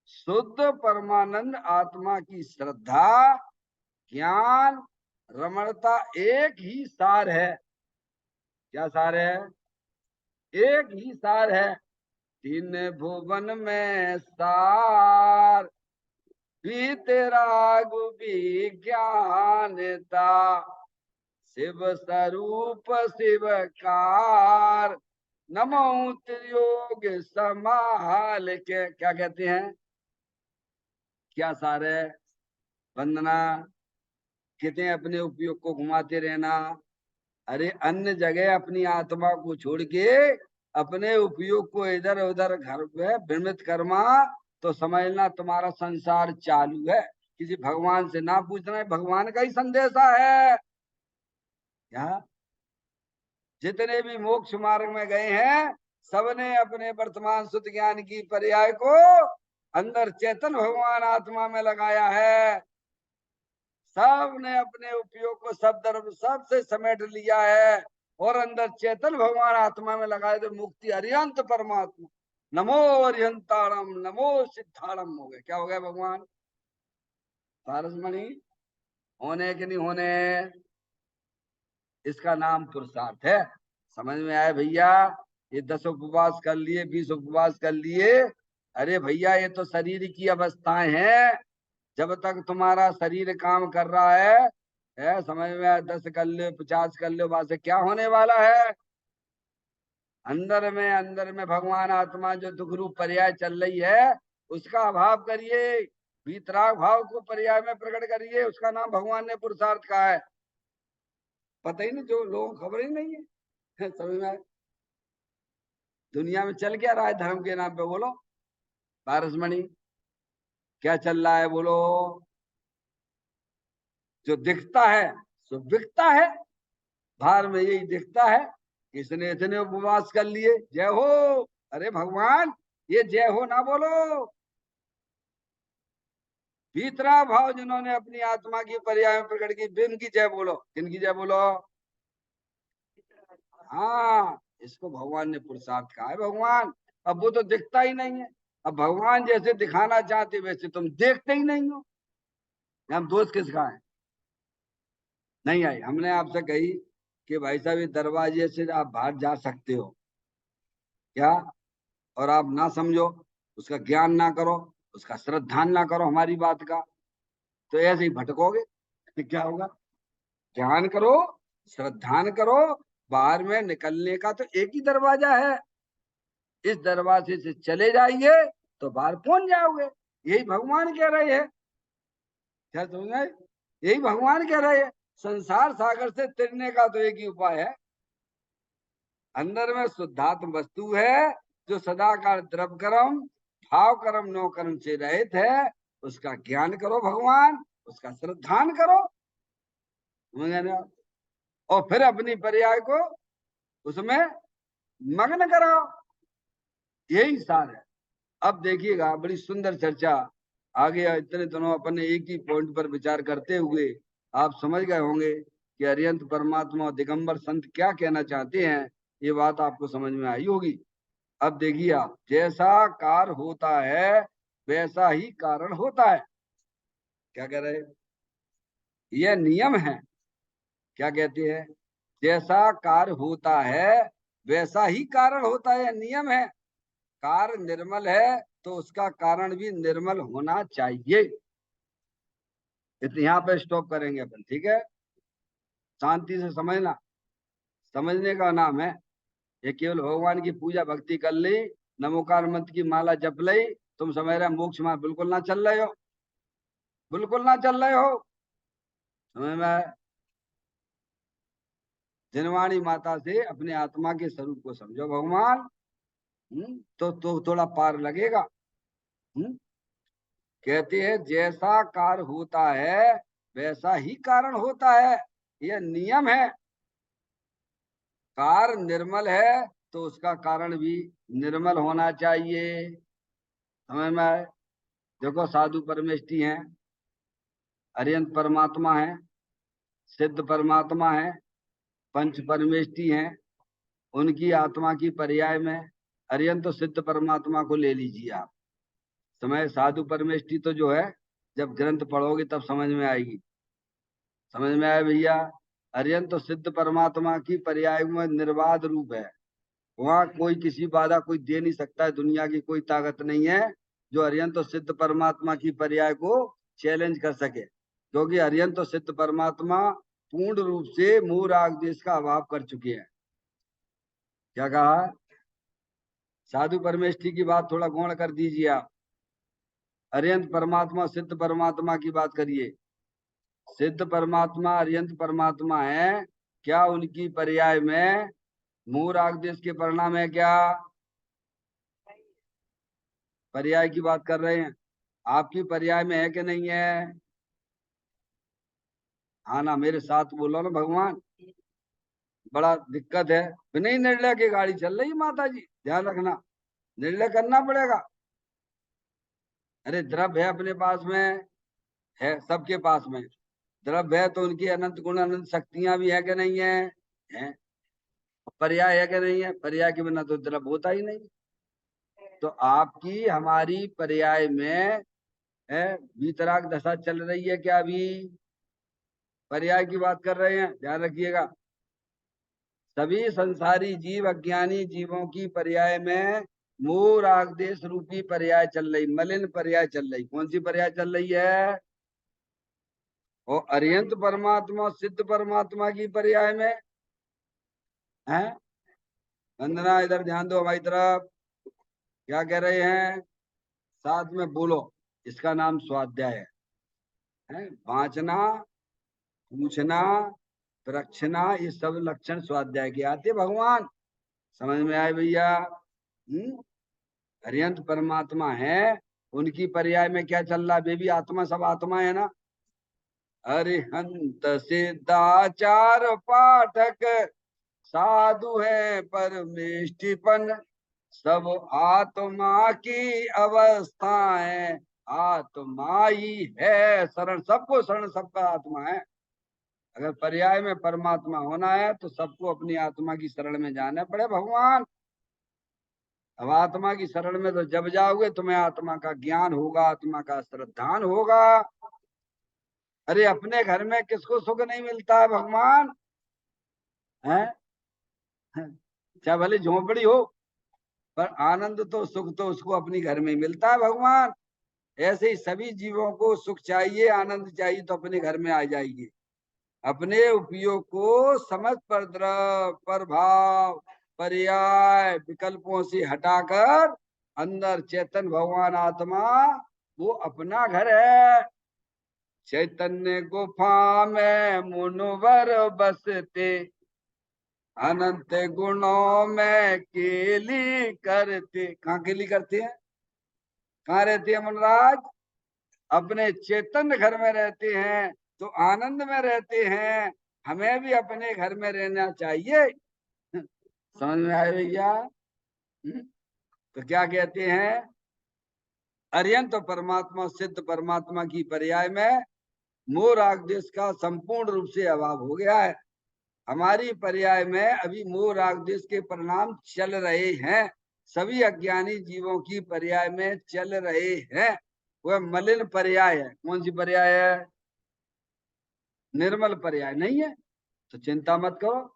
शुद्ध परमानंद आत्मा की श्रद्धा, ज्ञान, रमणता एक ही सार है। क्या सार है? एक ही सार है। तीन भुवन में सार भी तेरा विज्ञानता, शिव स्वरूप शिवकार, नमो त्रियोग समाल के। क्या कहते हैं? क्या सार है? वंदना कहते हैं अपने उपयोग को घुमाते रहना। अरे अन्य जगह अपनी आत्मा को छोड़ के अपने उपयोग को इधर उधर घर में भ्रमित करमा, तो समझना तुम्हारा संसार चालू है। किसी भगवान से ना पूछना है, भगवान का ही संदेशा है। यहाँ जितने भी मोक्ष मार्ग में गए हैं सबने अपने वर्तमान शुद्ध ज्ञान की पर्याय को अंदर चेतन भगवान आत्मा में लगाया है। सबने अपने उपयोग को सब धर्म सबसे समेट लिया है और अंदर चेतन भगवान आत्मा में लगाए तो मुक्ति अरिहंत परमात्मा नमो अरिहंताणम नमो सिद्धाणम हो गए। क्या हो गया भगवान? पारसमणि होने कि नहीं होने, इसका नाम पुरुषार्थ है। समझ में आया भैया? ये 10 उपवास कर लिए, 20 उपवास कर लिए, अरे भैया ये तो शरीर की अवस्थाएं हैं। जब तक तुम्हारा शरीर काम कर रहा है समझ में आया? 10 कर लो, 50 कर लो, वहां से क्या होने वाला है? अंदर में भगवान आत्मा जो दुख रूप पर्याय चल रही है उसका अभाव करिए, वीतराग भाव को पर्याय में प्रकट करिए, उसका नाम भगवान ने पुरुषार्थ कहा है। पता ही नहीं, जो लोगों को खबर ही नहीं है। समझ में आया? दुनिया में चल क्या रहा है धर्म के नाम पे? बोलो पारसमणि, क्या चल रहा है? बोलो। जो दिखता है सो बिकता है। बाहर में यही दिखता है, इसने इतने उपवास कर लिए, जय हो। अरे भगवान, ये जय हो ना बोलो। भीतरा भाव जिन्होंने अपनी आत्मा की पर्याय में प्रकट की, बिन की जय बोलो। किनकी जय बोलो? हाँ, इसको भगवान ने पुरुषार्थ कहा है। भगवान अब वो तो दिखता ही नहीं है। अब भगवान जैसे दिखाना चाहते वैसे तुम देखते ही नहीं हो। हम दोस्त किसका है? नहीं आई। हमने आपसे कही कि भाई साहब ये दरवाजे से आप बाहर जा सकते हो क्या, और आप ना समझो, उसका ज्ञान ना करो, उसका श्रद्धान ना करो हमारी बात का, तो ऐसे ही भटकोगे। तो क्या होगा? ध्यान करो, श्रद्धान करो। बाहर में निकलने का तो एक ही दरवाजा है, इस दरवाजे से चले जाइए तो बाहर पहुंच जाओगे। यही भगवान कह रहे हैं। क्या समझ में? यही भगवान कह रहे हैं। संसार सागर से तिरने का तो एक ही उपाय है, अंदर में शुद्धात्म वस्तु है जो सदाकाल द्रव कर्म भाव कर्म नो कर्म से रहित है, उसका ज्ञान करो भगवान, उसका श्रद्धान करो। समझ गए ना? और फिर अपनी पर्याय को उसमें मग्न कराओ। यही सार है। अब देखिएगा बड़ी सुंदर चर्चा आगे। इतने दिनों अपन ने एक ही पॉइंट पर विचार करते हुए आप समझ गए होंगे कि अरिहंत परमात्मा और दिगंबर संत क्या कहना चाहते हैं। ये बात आपको समझ में आई होगी। अब देखिए आप, जैसा कार होता है वैसा ही कारण होता है। क्या कह रहे हैं? यह नियम है। क्या कहते हैं? जैसा कार्य होता है वैसा ही कारण होता है, नियम है। कार्य निर्मल है तो उसका कारण भी निर्मल होना चाहिए। यहाँ पे स्टॉप करेंगे अपन, ठीक है? शांति से समझना, समझने का नाम है। ये केवल भगवान की पूजा भक्ति कर ली, नमोकार मंत्र की माला जप ली, तुम समझ रहे मोक्ष में बिल्कुल ना चल रहे हो, बिल्कुल ना चल रहे हो। समझ में आया? जिनवाणी माता से अपने आत्मा के स्वरूप को समझो भगवान, तो थोड़ा पार लगेगा। कहते हैं जैसा कार्य होता है वैसा ही कारण होता है, यह नियम है। कार्य निर्मल है तो उसका कारण भी निर्मल होना चाहिए। समझ में आए? देखो साधु परमेष्टि हैं, अरिहंत परमात्मा है, सिद्ध परमात्मा है, पंच परमेष्टि हैं। उनकी आत्मा की पर्याय में अरिहंत तो सिद्ध परमात्मा को ले लीजिए आप। समय साधु परमेष्टि तो जो है जब ग्रंथ पढ़ोगे तब समझ में आएगी। समझ में आया भैया? अरिहंत तो सिद्ध परमात्मा की पर्याय में निर्बाध रूप है। वहां कोई किसी बाधा कोई दे नहीं सकता है, दुनिया की कोई ताकत नहीं है जो अरिहंत तो सिद्ध परमात्मा की पर्याय को चैलेंज कर सके, क्योंकि अरिहंत तो सिद्ध परमात्मा पूर्ण रूप से मूल राग देश का अभाव कर चुके हैं। क्या कहा? साधु परमेष्टि की बात थोड़ा गौण कर दीजिए आप। अरिहंत परमात्मा सिद्ध परमात्मा की बात करिए। सिद्ध परमात्मा अरिहंत परमात्मा है, क्या उनकी पर्याय में मूल राग देश के परिणाम है? क्या पर्याय की बात कर रहे हैं? आपकी पर्याय में है कि नहीं है? हाँ ना, मेरे साथ बोलो ना भगवान। बड़ा दिक्कत है। बिना ही निर्णय की गाड़ी चल रही माता जी, ध्यान रखना, निर्णय करना पड़ेगा। अरे द्रव्य है अपने पास में, है सबके पास में, द्रव्य है तो उनकी अनंत गुण अनंत शक्तियां भी है कि नहीं है, है। पर्याय है कि नहीं है, पर्याय के बिना तो द्रव्य होता ही नहीं। तो आपकी हमारी पर्याय में है वीतराग दशा चल रही है क्या अभी? पर्याय की बात कर रहे हैं, ध्यान रखिएगा। सभी संसारी जीव अज्ञानी जीवों की पर्याय में मोह राग देश रूपी पर्याय चल रही, मलिन पर्याय चल रही। कौन सी पर्याय चल रही है? और अरिहंत परमात्मा सिद्ध परमात्मा की पर्याय में है। वंदना इधर ध्यान दो हमारी तरफ, क्या कह रहे हैं, साथ में बोलो। इसका नाम स्वाध्याय है। वांचना, पूछना, प्रक्षना, ये सब लक्षण स्वाध्याय के आते भगवान। समझ में आए भैया? अरिहंत परमात्मा है, उनकी पर्याय में क्या चल रहा है? वे भी आत्मा, सब आत्मा है ना। अरिहंत सिद्धाचार पाठक साधु है परमेष्टिपन, सब आत्मा की अवस्था है, आत्मा ही है शरण, सबको शरण सबका आत्मा है। अगर पर्याय में परमात्मा होना है तो सबको अपनी आत्मा की शरण में जाना पड़े भगवान। अब आत्मा की शरण में तो जब जाओगे तुम्हें आत्मा का ज्ञान होगा, आत्मा का श्रद्धान होगा। अरे अपने घर में किसको सुख नहीं मिलता है भगवान, है? चाहे भले झोपड़ी हो, पर आनंद तो सुख तो उसको अपनी घर में मिलता है भगवान। ऐसे ही सभी जीवों को सुख चाहिए, आनंद चाहिए तो अपने घर में आ जाएगी। अपने उपयोग को समझ पर प्रभाव पर्याय विकल्पों से हटाकर अंदर चेतन भगवान आत्मा वो अपना घर है। चैतन्य गुफा में मुनवर बसते, अनंत गुणों में केली करते। कहाँ केली करते हैं, कहाँ रहते हैं मनराज? अपने चेतन घर में रहते हैं तो आनंद में रहते हैं। हमें भी अपने घर में रहना चाहिए। समझ में आए भैया? तो क्या कहते हैं, अरिहंत परमात्मा सिद्ध परमात्मा की पर्याय में मोह राग देश का संपूर्ण रूप से अभाव हो गया है। हमारी पर्याय में अभी मोह राग देश के परिणाम चल रहे हैं, सभी अज्ञानी जीवों की पर्याय में चल रहे हैं। वह मलिन पर्याय है। कौन सी पर्याय है? निर्मल पर्याय नहीं है। तो चिंता मत करो,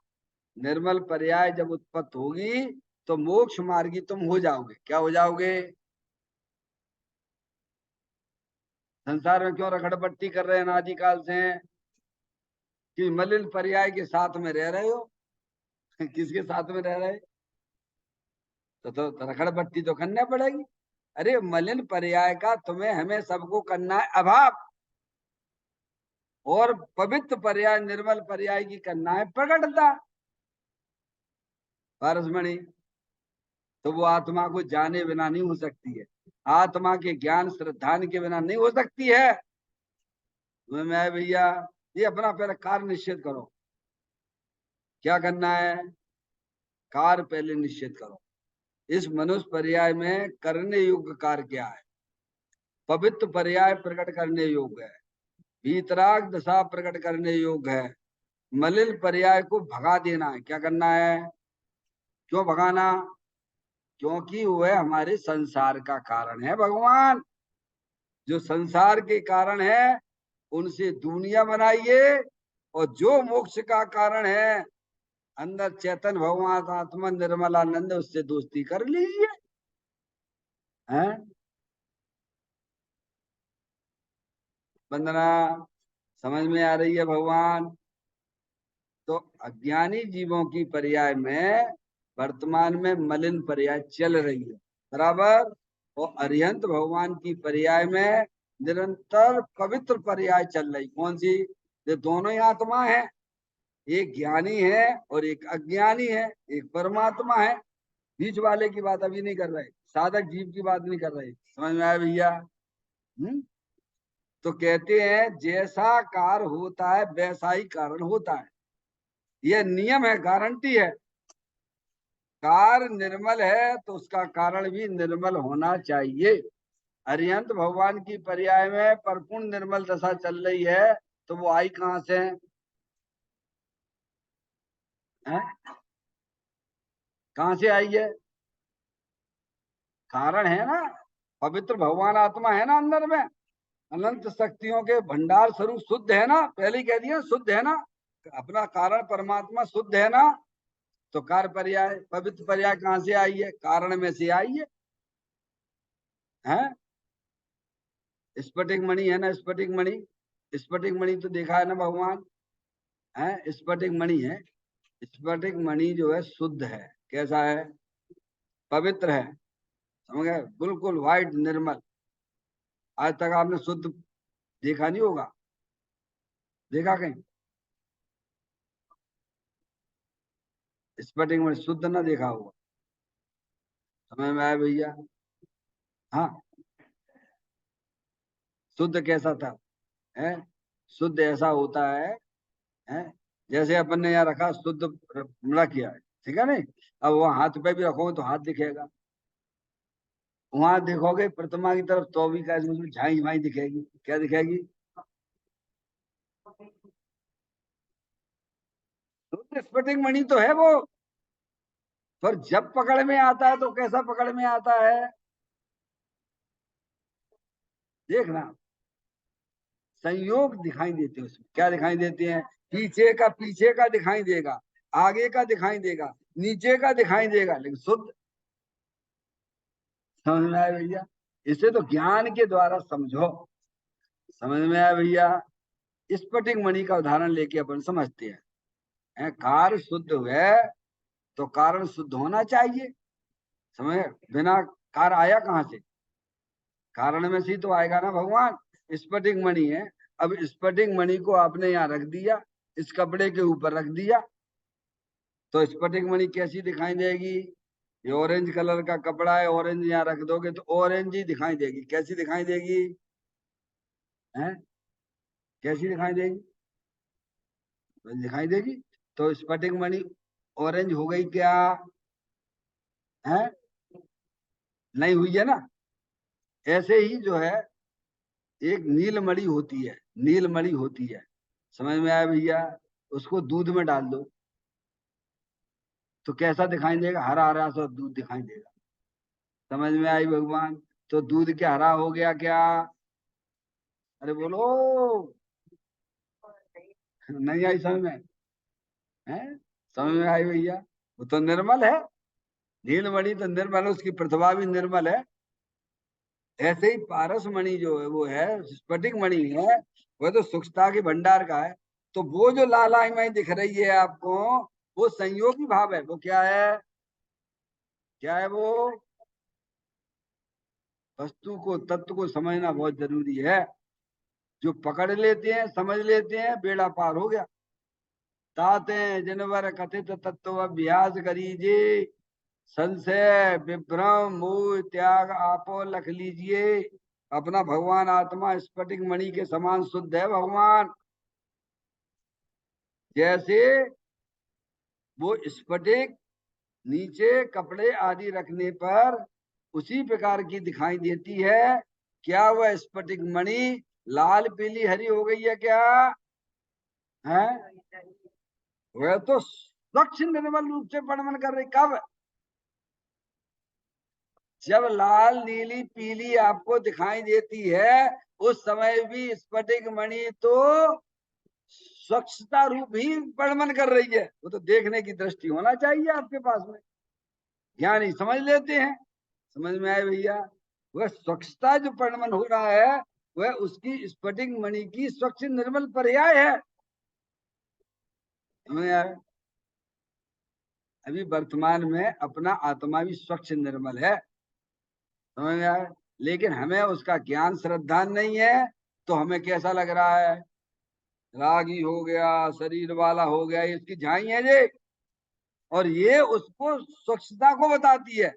निर्मल पर्याय जब उत्पत्ति होगी तो मोक्ष मार्गी तुम हो जाओगे। क्या हो जाओगे? संसार में क्यों रखड़पट्टी कर रहे हैं अनादिकाल से? कि मलिन पर्याय के साथ में रह रहे हो। किसके साथ में रह रहे? तो रखड़पट्टी तो करना पड़ेगी। अरे मलिन पर्याय का तुम्हें हमें सबको करना है अभाव, और पवित्र पर्याय निर्मल पर्याय की करना है प्रकटता। पारसमणि, तो वो आत्मा को जाने बिना नहीं हो सकती है, आत्मा के ज्ञान श्रद्धान के बिना नहीं हो सकती है। मैं भैया ये अपना पहले कार्य निश्चित करो, क्या करना है? कार्य पहले निश्चित करो। इस मनुष्य पर्याय में करने योग्य कार्य क्या है? पवित्र पर्याय प्रकट करने योग्य है, वीतराग दशा प्रकट करने योग्य है, मलिन पर्याय को भगा देना है। क्या करना है? क्यों भगाना? क्योंकि वह हमारे संसार का कारण है भगवान। जो संसार के कारण है उनसे दुनिया बनाइए, और जो मोक्ष का कारण है अंदर चेतन भगवान आत्मा निर्मलानंद, उससे दोस्ती कर लीजिए। हैं? वंदना, समझ में आ रही है भगवान? तो अज्ञानी जीवों की पर्याय में वर्तमान में मलिन पर्याय चल रही है, बराबर। और अरिहंत भगवान की पर्याय में निरंतर पवित्र पर्याय चल रही। कौन सी? ये दोनों ही आत्मा है, एक ज्ञानी है और एक अज्ञानी है, एक परमात्मा है। बीच वाले की बात अभी नहीं कर रहे, साधक जीव की बात नहीं कर रहे। समझ में आया भैया? तो कहते हैं जैसा कार्य होता है वैसा ही कारण होता है। ये नियम है, गारंटी है। कार निर्मल है तो उसका कारण भी निर्मल होना चाहिए। अरिहंत भगवान की पर्याय में परिपूर्ण निर्मल दशा चल रही है, तो वो आई कहां से है? कहां से आई है? कारण है ना, पवित्र भगवान आत्मा है ना अंदर में, अनंत शक्तियों के भंडार स्वरूप शुद्ध है ना, पहले ही कह दिया शुद्ध है ना, अपना कारण परमात्मा शुद्ध है ना। तो कार पर्याय पवित्र पर्याय कहां से आई है? कारण में से आई है? स्फटिक मणि है ना, स्फटिक मणि। स्फटिक मणि तो देखा है ना भगवान, है स्फटिक मणि है। स्फटिक मणि जो है शुद्ध है। कैसा है? पवित्र है, समझ गए, बिल्कुल व्हाइट निर्मल। आज तक आपने शुद्ध देखा नहीं होगा, देखा कहीं? स्फटिक मणि शुद्ध ना देखा होगा। समझ में आया भैया? हाँ। शुद्ध कैसा था? है, शुद्ध ऐसा होता है जैसे अपन ने यहाँ रखा शुद्ध हमला किया है, ठीक है नहीं? अब वहां हाथ पे भी रखोगे तो हाथ दिखेगा, वहां देखोगे प्रतिमा की तरफ तो भी क्या उसमें झाई झाई दिखेगी। क्या दिखेगी? शुद्ध स्फटिक मणि तो है वो, पर जब पकड़ में आता है तो कैसा पकड़ में आता है? देखना, संयोग दिखाई देते हैं उसमें। क्या दिखाई देते हैं? पीछे का दिखाई देगा, आगे का दिखाई देगा, नीचे का दिखाई देगा, लेकिन शुद्ध। समझ में आया भैया? इसे तो ज्ञान के द्वारा समझो। समझ में आया भैया? स्फटिक मणि का उदाहरण लेके अपन समझते हैं, कार्य शुद्ध है तो कारण शुद्ध होना चाहिए। समझ? बिना कार आया कहां से? कारण में से ही तो आएगा ना भगवान। स्फटिक मणि है, अब स्फटिक मणि को आपने यहाँ रख दिया, इस कपड़े के ऊपर रख दिया, तो स्फटिक मणि कैसी दिखाई देगी? ये ऑरेंज कलर का कपड़ा है, ऑरेंज यहाँ रख दोगे तो ऑरेंज ही दिखाई देगी। कैसी दिखाई देगी? हैं? कैसी दिखाई देगी? दिखाई देगी। तो स्फटिक मणि ऑरेंज हो गई क्या? है? नहीं हुई है ना? ऐसे ही जो है एक नीलमणि होती है, नीलमणि होती है। समझ में आया भैया? उसको दूध में डाल दो तो कैसा दिखाई देगा? हरा हरा सा दूध दिखाई देगा। समझ में आई भगवान? तो दूध क्या हरा हो गया क्या? अरे बोलो, नहीं आई समझ में? है? समझ में आई भैया? वो तो निर्मल है, नीलमणि तो निर्मल है, उसकी प्रतिभा भी निर्मल है। ऐसे ही पारस मणि जो है वो है, स्फटिक मणि है, वह तो सूक्ष्मता के भंडार का है। तो वो जो लालाईमाई दिख रही है आपको, वो संयोगी भाव है। वो क्या है? क्या है वो? वस्तु को, तत्व को समझना बहुत जरूरी है। जो पकड़ लेते हैं, समझ लेते हैं, बेड़ा पार हो गया। ताते जिनवर कथित तत्व अभ्यास करीजे, संशय विभ्रम मोह त्याग आपो लख लीजिए। अपना भगवान आत्मा स्फटिक मणि के समान शुद्ध है भगवान। जैसे वो स्फटिक नीचे कपड़े आदि रखने पर उसी प्रकार की दिखाई देती है, क्या वह स्फटिक मणि लाल पीली हरी हो गई है क्या? है? वह तो स्वच्छ निर्मल रूप से वर्णन कर रही। कब? जब लाल नीली पीली आपको दिखाई देती है, उस समय भी स्फटिक मणि तो स्वच्छता रूप ही वर्णन कर रही है। वो तो देखने की दृष्टि होना चाहिए आपके पास में, ज्ञानी समझ लेते हैं। समझ में आए भैया? वह स्वच्छता जो वर्णन हो रहा है, वह उसकी स्फटिक मणि की स्वच्छ निर्मल पर्याय है। समझ में आया? अभी वर्तमान में अपना आत्मा भी स्वच्छ निर्मल है, समझ में आया? लेकिन हमें उसका ज्ञान श्रद्धा नहीं है, तो हमें कैसा लग रहा है? रागी हो गया, शरीर वाला हो गया, ये इसकी झाई है ये। और ये उसको स्वच्छता को बताती है।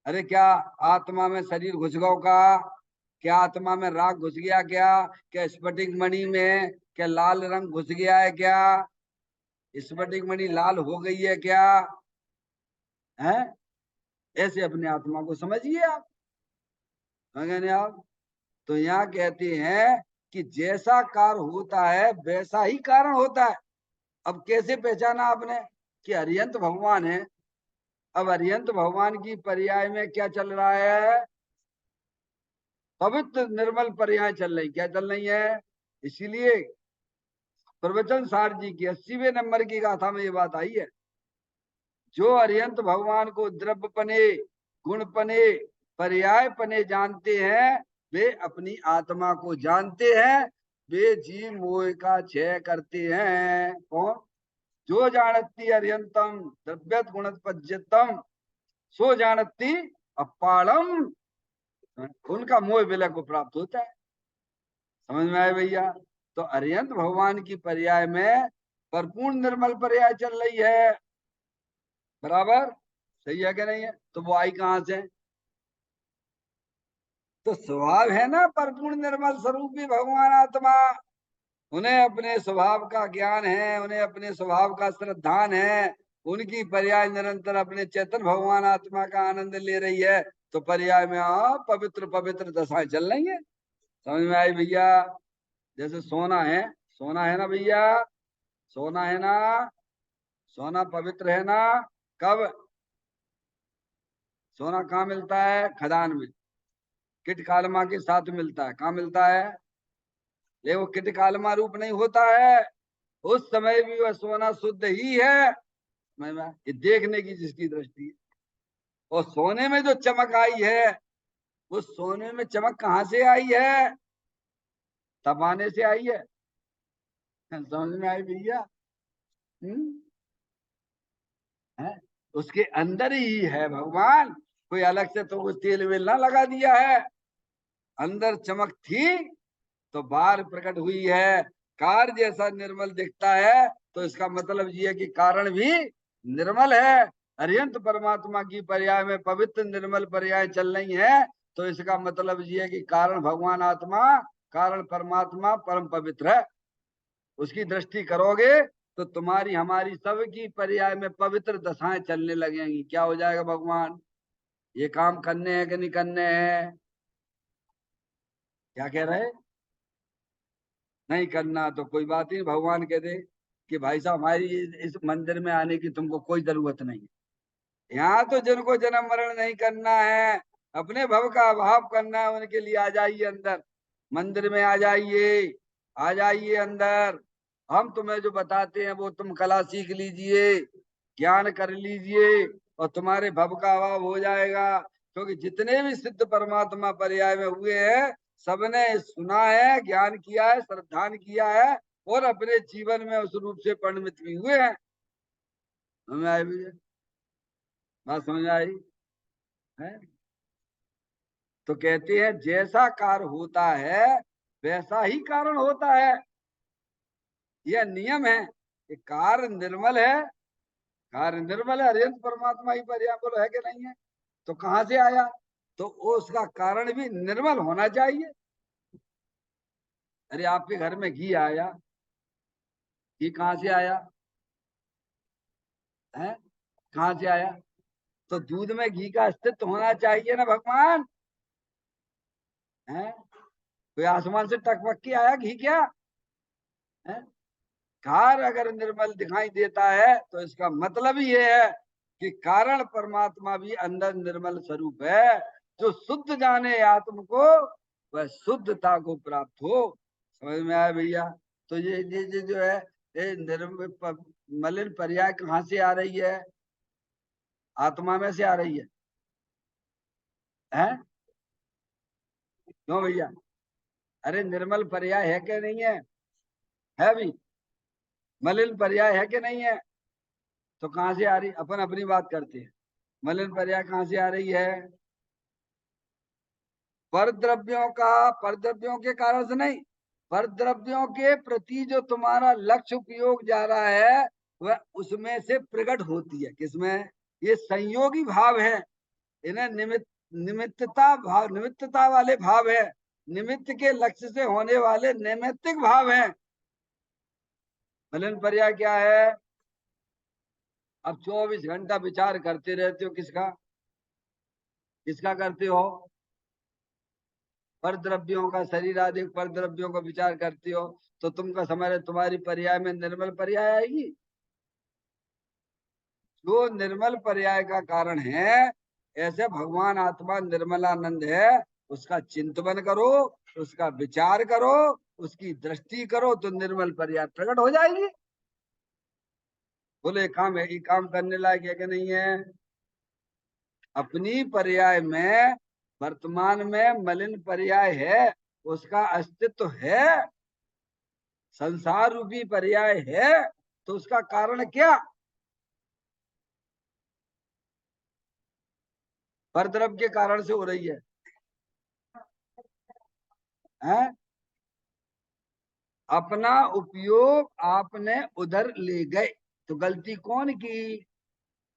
अरे क्या आत्मा में शरीर घुस गया का? क्या आत्मा में राग घुस गया क्या? क्या स्फटिक मणि में क्या लाल रंग घुस गया है क्या? स्फटिक मणि लाल हो गई है क्या है? ऐसे अपने आत्मा को समझिए आप। समझे आप? तो यहाँ कहते हैं कि जैसा कार्य होता है वैसा ही कारण होता है। अब कैसे पहचाना आपने कि अरिहंत भगवान है? अब अरिहंत भगवान की पर्याय में क्या चल रहा है? पवित्र निर्मल पर्याय चल रही। क्या चल रही है? इसीलिए प्रवचन सार जी की 80वें नंबर की गाथा में ये बात आई है, जो अरिहंत भगवान को द्रव्य पने, गुण पने, पर्याय पने जानते हैं, वे अपनी आत्मा को जानते हैं, वे जीव मोह का क्षय करते हैं। कौन? जो जानती अरिहंतम द्रव्यत गुणोत्पज्यतम, सो जानती अपाड़म, उनका मोह विलय को प्राप्त होता है। समझ में आए भैया? तो अरिहंत भगवान की पर्याय में परिपूर्ण निर्मल पर्याय चल रही है। बराबर? सही है कि नहीं है? तो वो आई कहां से? तो स्वभाव है ना परिपूर्ण निर्मल स्वरूप भी भगवान आत्मा। उन्हें अपने स्वभाव का ज्ञान है, उन्हें अपने स्वभाव का श्रद्धान है। उनकी पर्याय निरंतर अपने चेतन भगवान आत्मा का आनंद ले रही है। तो पर्याय में पवित्र पवित्र दशाएं चल रही है। समझ में आई भैया? जैसे सोना है, सोना है ना भैया? सोना है ना? सोना पवित्र है ना? कब? सोना कहाँ मिलता है? खदान में किट कालमा के साथ मिलता है। कहाँ मिलता है? ले वो किट कालमा रूप नहीं होता है, उस समय भी वह सोना शुद्ध ही है। ये देखने की जिसकी दृष्टि है। और सोने में जो चमक आई है, वो सोने में चमक कहाँ से आई है? तपाने से आई है। समझ में आई भैया? है? उसके अंदर ही है भगवान। कोई अलग से तो कुछ तेल वेल ना लगा दिया है। अंदर चमक थी तो बाहर प्रकट हुई है। कार्य जैसा निर्मल दिखता है तो इसका मतलब ये है कि कारण भी निर्मल है। अरिहंत परमात्मा की पर्याय में पवित्र निर्मल पर्याय चल रही है, तो इसका मतलब ये है कि कारण भगवान आत्मा, कारण परमात्मा परम पवित्र है। उसकी दृष्टि करोगे तो तुम्हारी हमारी सबकी पर्याय में पवित्र दशाएं चलने लगेंगी। क्या हो जाएगा? भगवान ये काम करने हैं कि नहीं करने हैं? क्या कह रहे? नहीं करना तो कोई बात नहीं, भगवान कह दे कि भाई साहब हमारी इस मंदिर में आने की तुमको कोई जरूरत नहीं है। यहाँ तो जिनको जन्म मरण नहीं करना है, अपने भव का अभाव करना है, उनके लिए आ जाइए अंदर, मंदिर में आ जाइए, आ जाइए अंदर। हम तुम्हें जो बताते हैं वो तुम कला सीख लीजिए, ज्ञान कर लीजिए, और तुम्हारे भव का अभाव हो जाएगा। क्योंकि जितने भी सिद्ध परमात्मा पर्याय में हुए हैं, सबने सुना है, ज्ञान किया है, श्रद्धान किया है, और अपने जीवन में उस रूप से परिणमित भी हुए हैं। हमें आए भैया? बात समझ आई है? तो कहते हैं जैसा कार्य होता है वैसा ही कारण होता है। यह नियम है कि कार्य निर्मल है, कार्य निर्मल है, अरिहंत परमात्मा ही पर्याय बोलो, है कि नहीं है? तो कहां से आया? तो उसका कारण भी निर्मल होना चाहिए। अरे आपके घर में घी आया, घी कहां से आया है? कहां से आया? तो दूध में घी का अस्तित्व होना चाहिए ना भगवान। है? कोई आसमान से टकपक के आया घी क्या है? कार्य अगर निर्मल दिखाई देता है तो इसका मतलब ये है कि कारण परमात्मा भी अंदर निर्मल स्वरूप है। जो शुद्ध जाने आत्म को, वह शुद्धता को प्राप्त हो। समझ में आया भैया? तो ये जो है, ये मलिन पर्याय कहाँ से आ रही है? आत्मा में से आ रही है? क्यों भैया? अरे निर्मल पर्याय है कि नहीं है? है भी। मलिन पर्याय है कि नहीं है? तो कहां से आ रही? अपन अपनी बात करते हैं। मलिन पर्याय कहां से आ रही है? परद्रव्यों का, परद्रव्यों के कारण से नहीं, परद्रव्यों के प्रति जो तुम्हारा लक्ष्य उपयोग जा रहा है, वह उसमें से प्रकट होती है। किसमें? ये संयोगी भाव है, इन्हें निमित्तता भाव, निमित्तता वाले भाव है, निमित्त के लक्ष्य से होने वाले नैमित्तिक भाव हैं। मलिन पर्याय क्या है? अब 24 घंटा विचार करते रहते हो, किसका किसका करते हो? पर द्रव्यों का, शरीर आदि पर द्रव्यों का विचार करते हो, तो तुमका समझ तुम्हारी पर्याय में निर्मल पर्याय आएगी। जो निर्मल पर्याय का कारण है, ऐसे भगवान आत्मा निर्मलानंद है, उसका चिंतन करो, उसका विचार करो, उसकी दृष्टि करो, तो निर्मल पर्याय प्रकट हो जाएगी। बोले काम है, ये काम करने लायक है कि नहीं है? अपनी पर्याय में वर्तमान में मलिन पर्याय है, उसका अस्तित्व है, संसार रूपी पर्याय है, तो उसका कारण क्या? परद्रव्य के कारण से हो रही है, हैं? अपना उपयोग आपने उधर ले गए, तो गलती कौन की?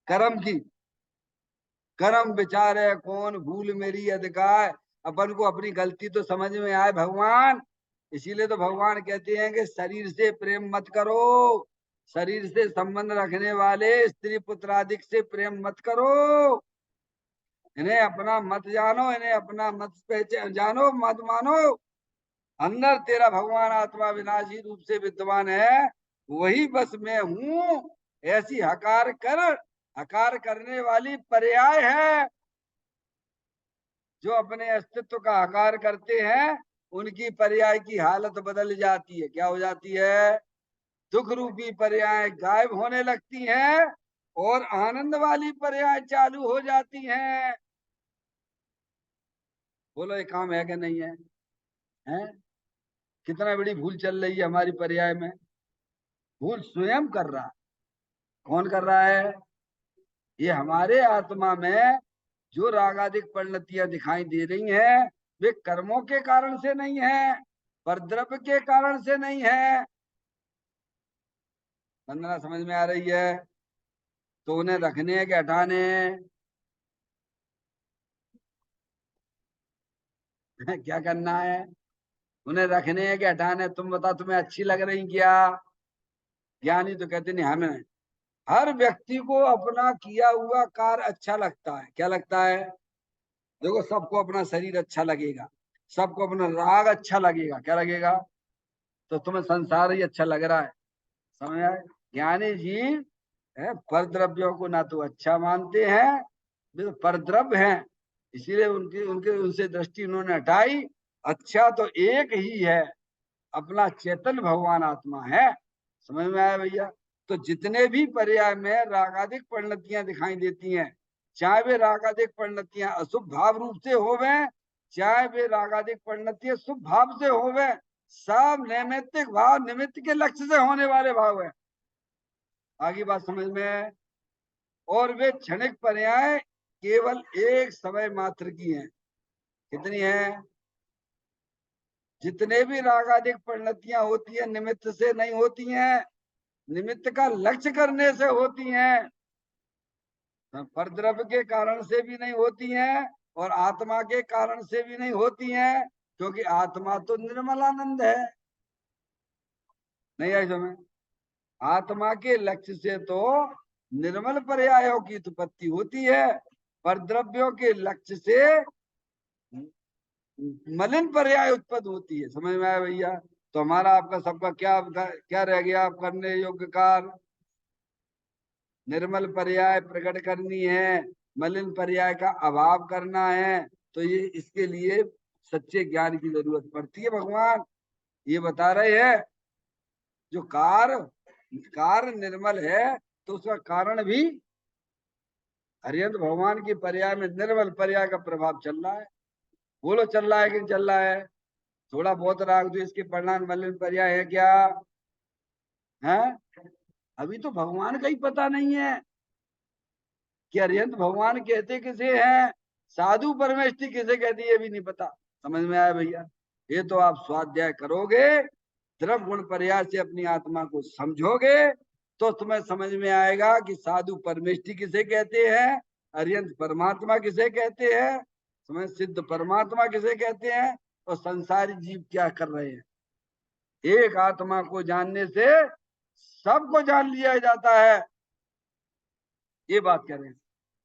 कर्म की। कर्म विचार है, कौन भूल मेरी अधिकार। अपन को अपनी गलती तो समझ में आए भगवान, इसीलिए तो भगवान कहते हैं कि शरीर से प्रेम मत करो, शरीर से संबंध रखने वाले स्त्री पुत्र आदि से प्रेम मत करो, इन्हें अपना मत जानो, इन्हें अपना मत पहचान जानो, मत मानो। अंदर तेरा भगवान आत्मा विनाशी रूप से विद्यमान है, वही बस मैं हूं, ऐसी हकार कर। हकार करने वाली पर्याय है। जो अपने अस्तित्व का हकार करते हैं, उनकी पर्याय की हालत बदल जाती है। क्या हो जाती है? दुख रूपी पर्याय गायब होने लगती हैं और आनंद वाली पर्याय चालू हो जाती हैं। बोलो ये काम है कि नहीं है? हैं? कितना बड़ी भूल चल रही है हमारी पर्याय में। भूल स्वयं कर रहा है। कौन कर रहा है? ये हमारे आत्मा में जो रागादिक परिणतियां दिखाई दे रही हैं, वे कर्मों के कारण से नहीं है, परद्रव्य के कारण से नहीं है। वंदना समझ में आ रही है? तो उन्हें रखने हैं कि हटाने हैं? क्या करना है? उन्हें रखने हैं कि हटाने? तुम बताओ, तुम्हें अच्छी लग रही क्या? ज्ञानी तो कहते नहीं, हमें हर व्यक्ति को अपना किया हुआ कार्य अच्छा लगता है। क्या लगता है? देखो, सबको अपना शरीर अच्छा लगेगा, सबको अपना राग अच्छा लगेगा। क्या लगेगा? तो तुम्हें संसार ही अच्छा लग रहा है। समझ आए? ज्ञानी जी है परद्रव्यों को ना तो अच्छा मानते हैं, वे तो परद्रव्य हैं, इसीलिए उनकी उनके उनसे दृष्टि उन्होंने हटाई। अच्छा तो एक ही है, अपना चेतन भगवान आत्मा है। समझ में आया भैया? तो जितने भी पर्याय में रागादिक परिणतियां दिखाई देती हैं, चाहे वे रागादिक परिणतियां अशुभ भाव रूप से होवे, चाहे वे रागादिक परिणतियां शुभ भाव से होवे, सब नैमित्तिक भाव, निमित्त के लक्ष्य से होने वाले भाव है। आगे बात समझ में है? और वे क्षणिक पर्याय केवल एक समय मात्र की हैं। कितनी है? जितने भी रागादिक परिणतियां होती है, निमित्त से नहीं होती हैं, निमित्त का लक्ष्य करने से होती हैं। परद्रव्य के कारण से भी नहीं होती हैं और आत्मा के कारण से भी नहीं होती हैं, क्योंकि आत्मा तो निर्मलानंद है। नहीं आई समझ? आत्मा के लक्ष्य से तो निर्मल पर्यायों की उत्पत्ति होती है, परद्रव्यों के लक्ष्य से मलिन पर्याय उत्पन्न होती है। समझ में आया भैया? तो हमारा आपका सबका क्या क्या रह गया? आप करने योग्य कार्य निर्मल पर्याय प्रकट करनी है, मलिन पर्याय का अभाव करना है। तो ये इसके लिए सच्चे ज्ञान की जरूरत पड़ती है। भगवान ये बता रहे हैं, जो कार्य निर्मल है, तो उसका कारण भी हरिहंत भगवान की पर्याय में निर्मल पर्याय का प्रभाव चल रहा है। बोलो चल रहा है कि नहीं चल रहा है? थोड़ा बहुत राग द्वेष के परिणाम मलिन पर्याय है क्या? है? अभी तो भगवान का ही पता नहीं है कि अरिहंत भगवान कहते किसे हैं, साधु परमेष्टि किसे कहती है, ये भी नहीं पता। समझ में आया भैया? ये तो आप स्वाध्याय करोगे, द्रव्य गुण पर्याय से अपनी आत्मा को समझोगे, तो तुम्हें समझ में आएगा कि साधु परमेष्टि किसे कहते हैं, अरिहंत परमात्मा किसे कहते हैं, समझ सिद्ध परमात्मा किसे कहते हैं, और संसारी जीव क्या कर रहे हैं। एक आत्मा को जानने से सबको जान लिया जाता है। ये बात कह रहे हैं।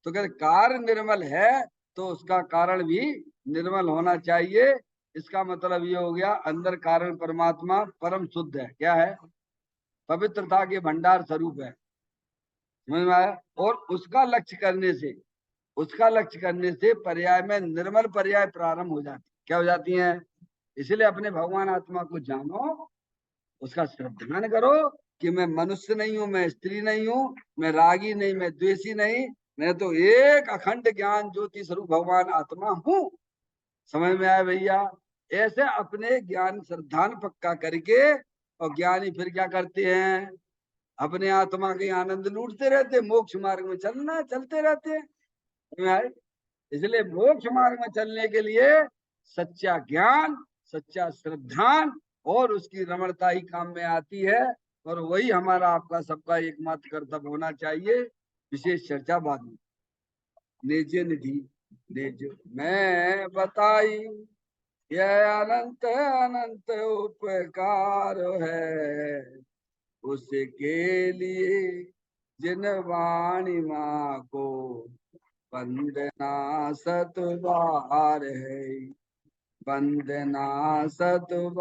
तो कहते कार्य निर्मल है तो उसका कारण भी निर्मल होना चाहिए। इसका मतलब ये हो गया अंदर कारण परमात्मा परम शुद्ध है, क्या है, पवित्रता के भंडार स्वरूप है, समझ में आया। और उसका लक्ष्य करने से पर्याय में निर्मल पर्याय प्रारंभ हो जाती, क्या हो जाती हैं। इसलिए अपने भगवान आत्मा को जानो, उसका श्रद्धान करो कि मैं मनुष्य नहीं हूं, मैं स्त्री नहीं हूं, मैं रागी नहीं, मैं द्वेषी नहीं, मैं तो एक अखंड ज्ञान ज्योति स्वरूप भगवान आत्मा हूं। समझ में आया भैया। ऐसे अपने ज्ञान श्रद्धान पक्का करके, और ज्ञानी फिर क्या करते हैं, अपने आत्मा के आनंद लूटते रहते, मोक्ष मार्ग में चलते रहते हैं। समझ में आए? इसलिए मोक्ष मार्ग में चलने के लिए सच्चा ज्ञान, सच्चा श्रद्धान और उसकी रमणता ही काम में आती है। और वही हमारा आपका सबका एकमात्र कर्तव्य होना चाहिए। विशेष चर्चा बाद में। निज निधि निज मैं बताई, यह अनंत अनंत उपकार है, उसके लिए जिन वाणी माँ को वंदना सत बार है, वंदना सत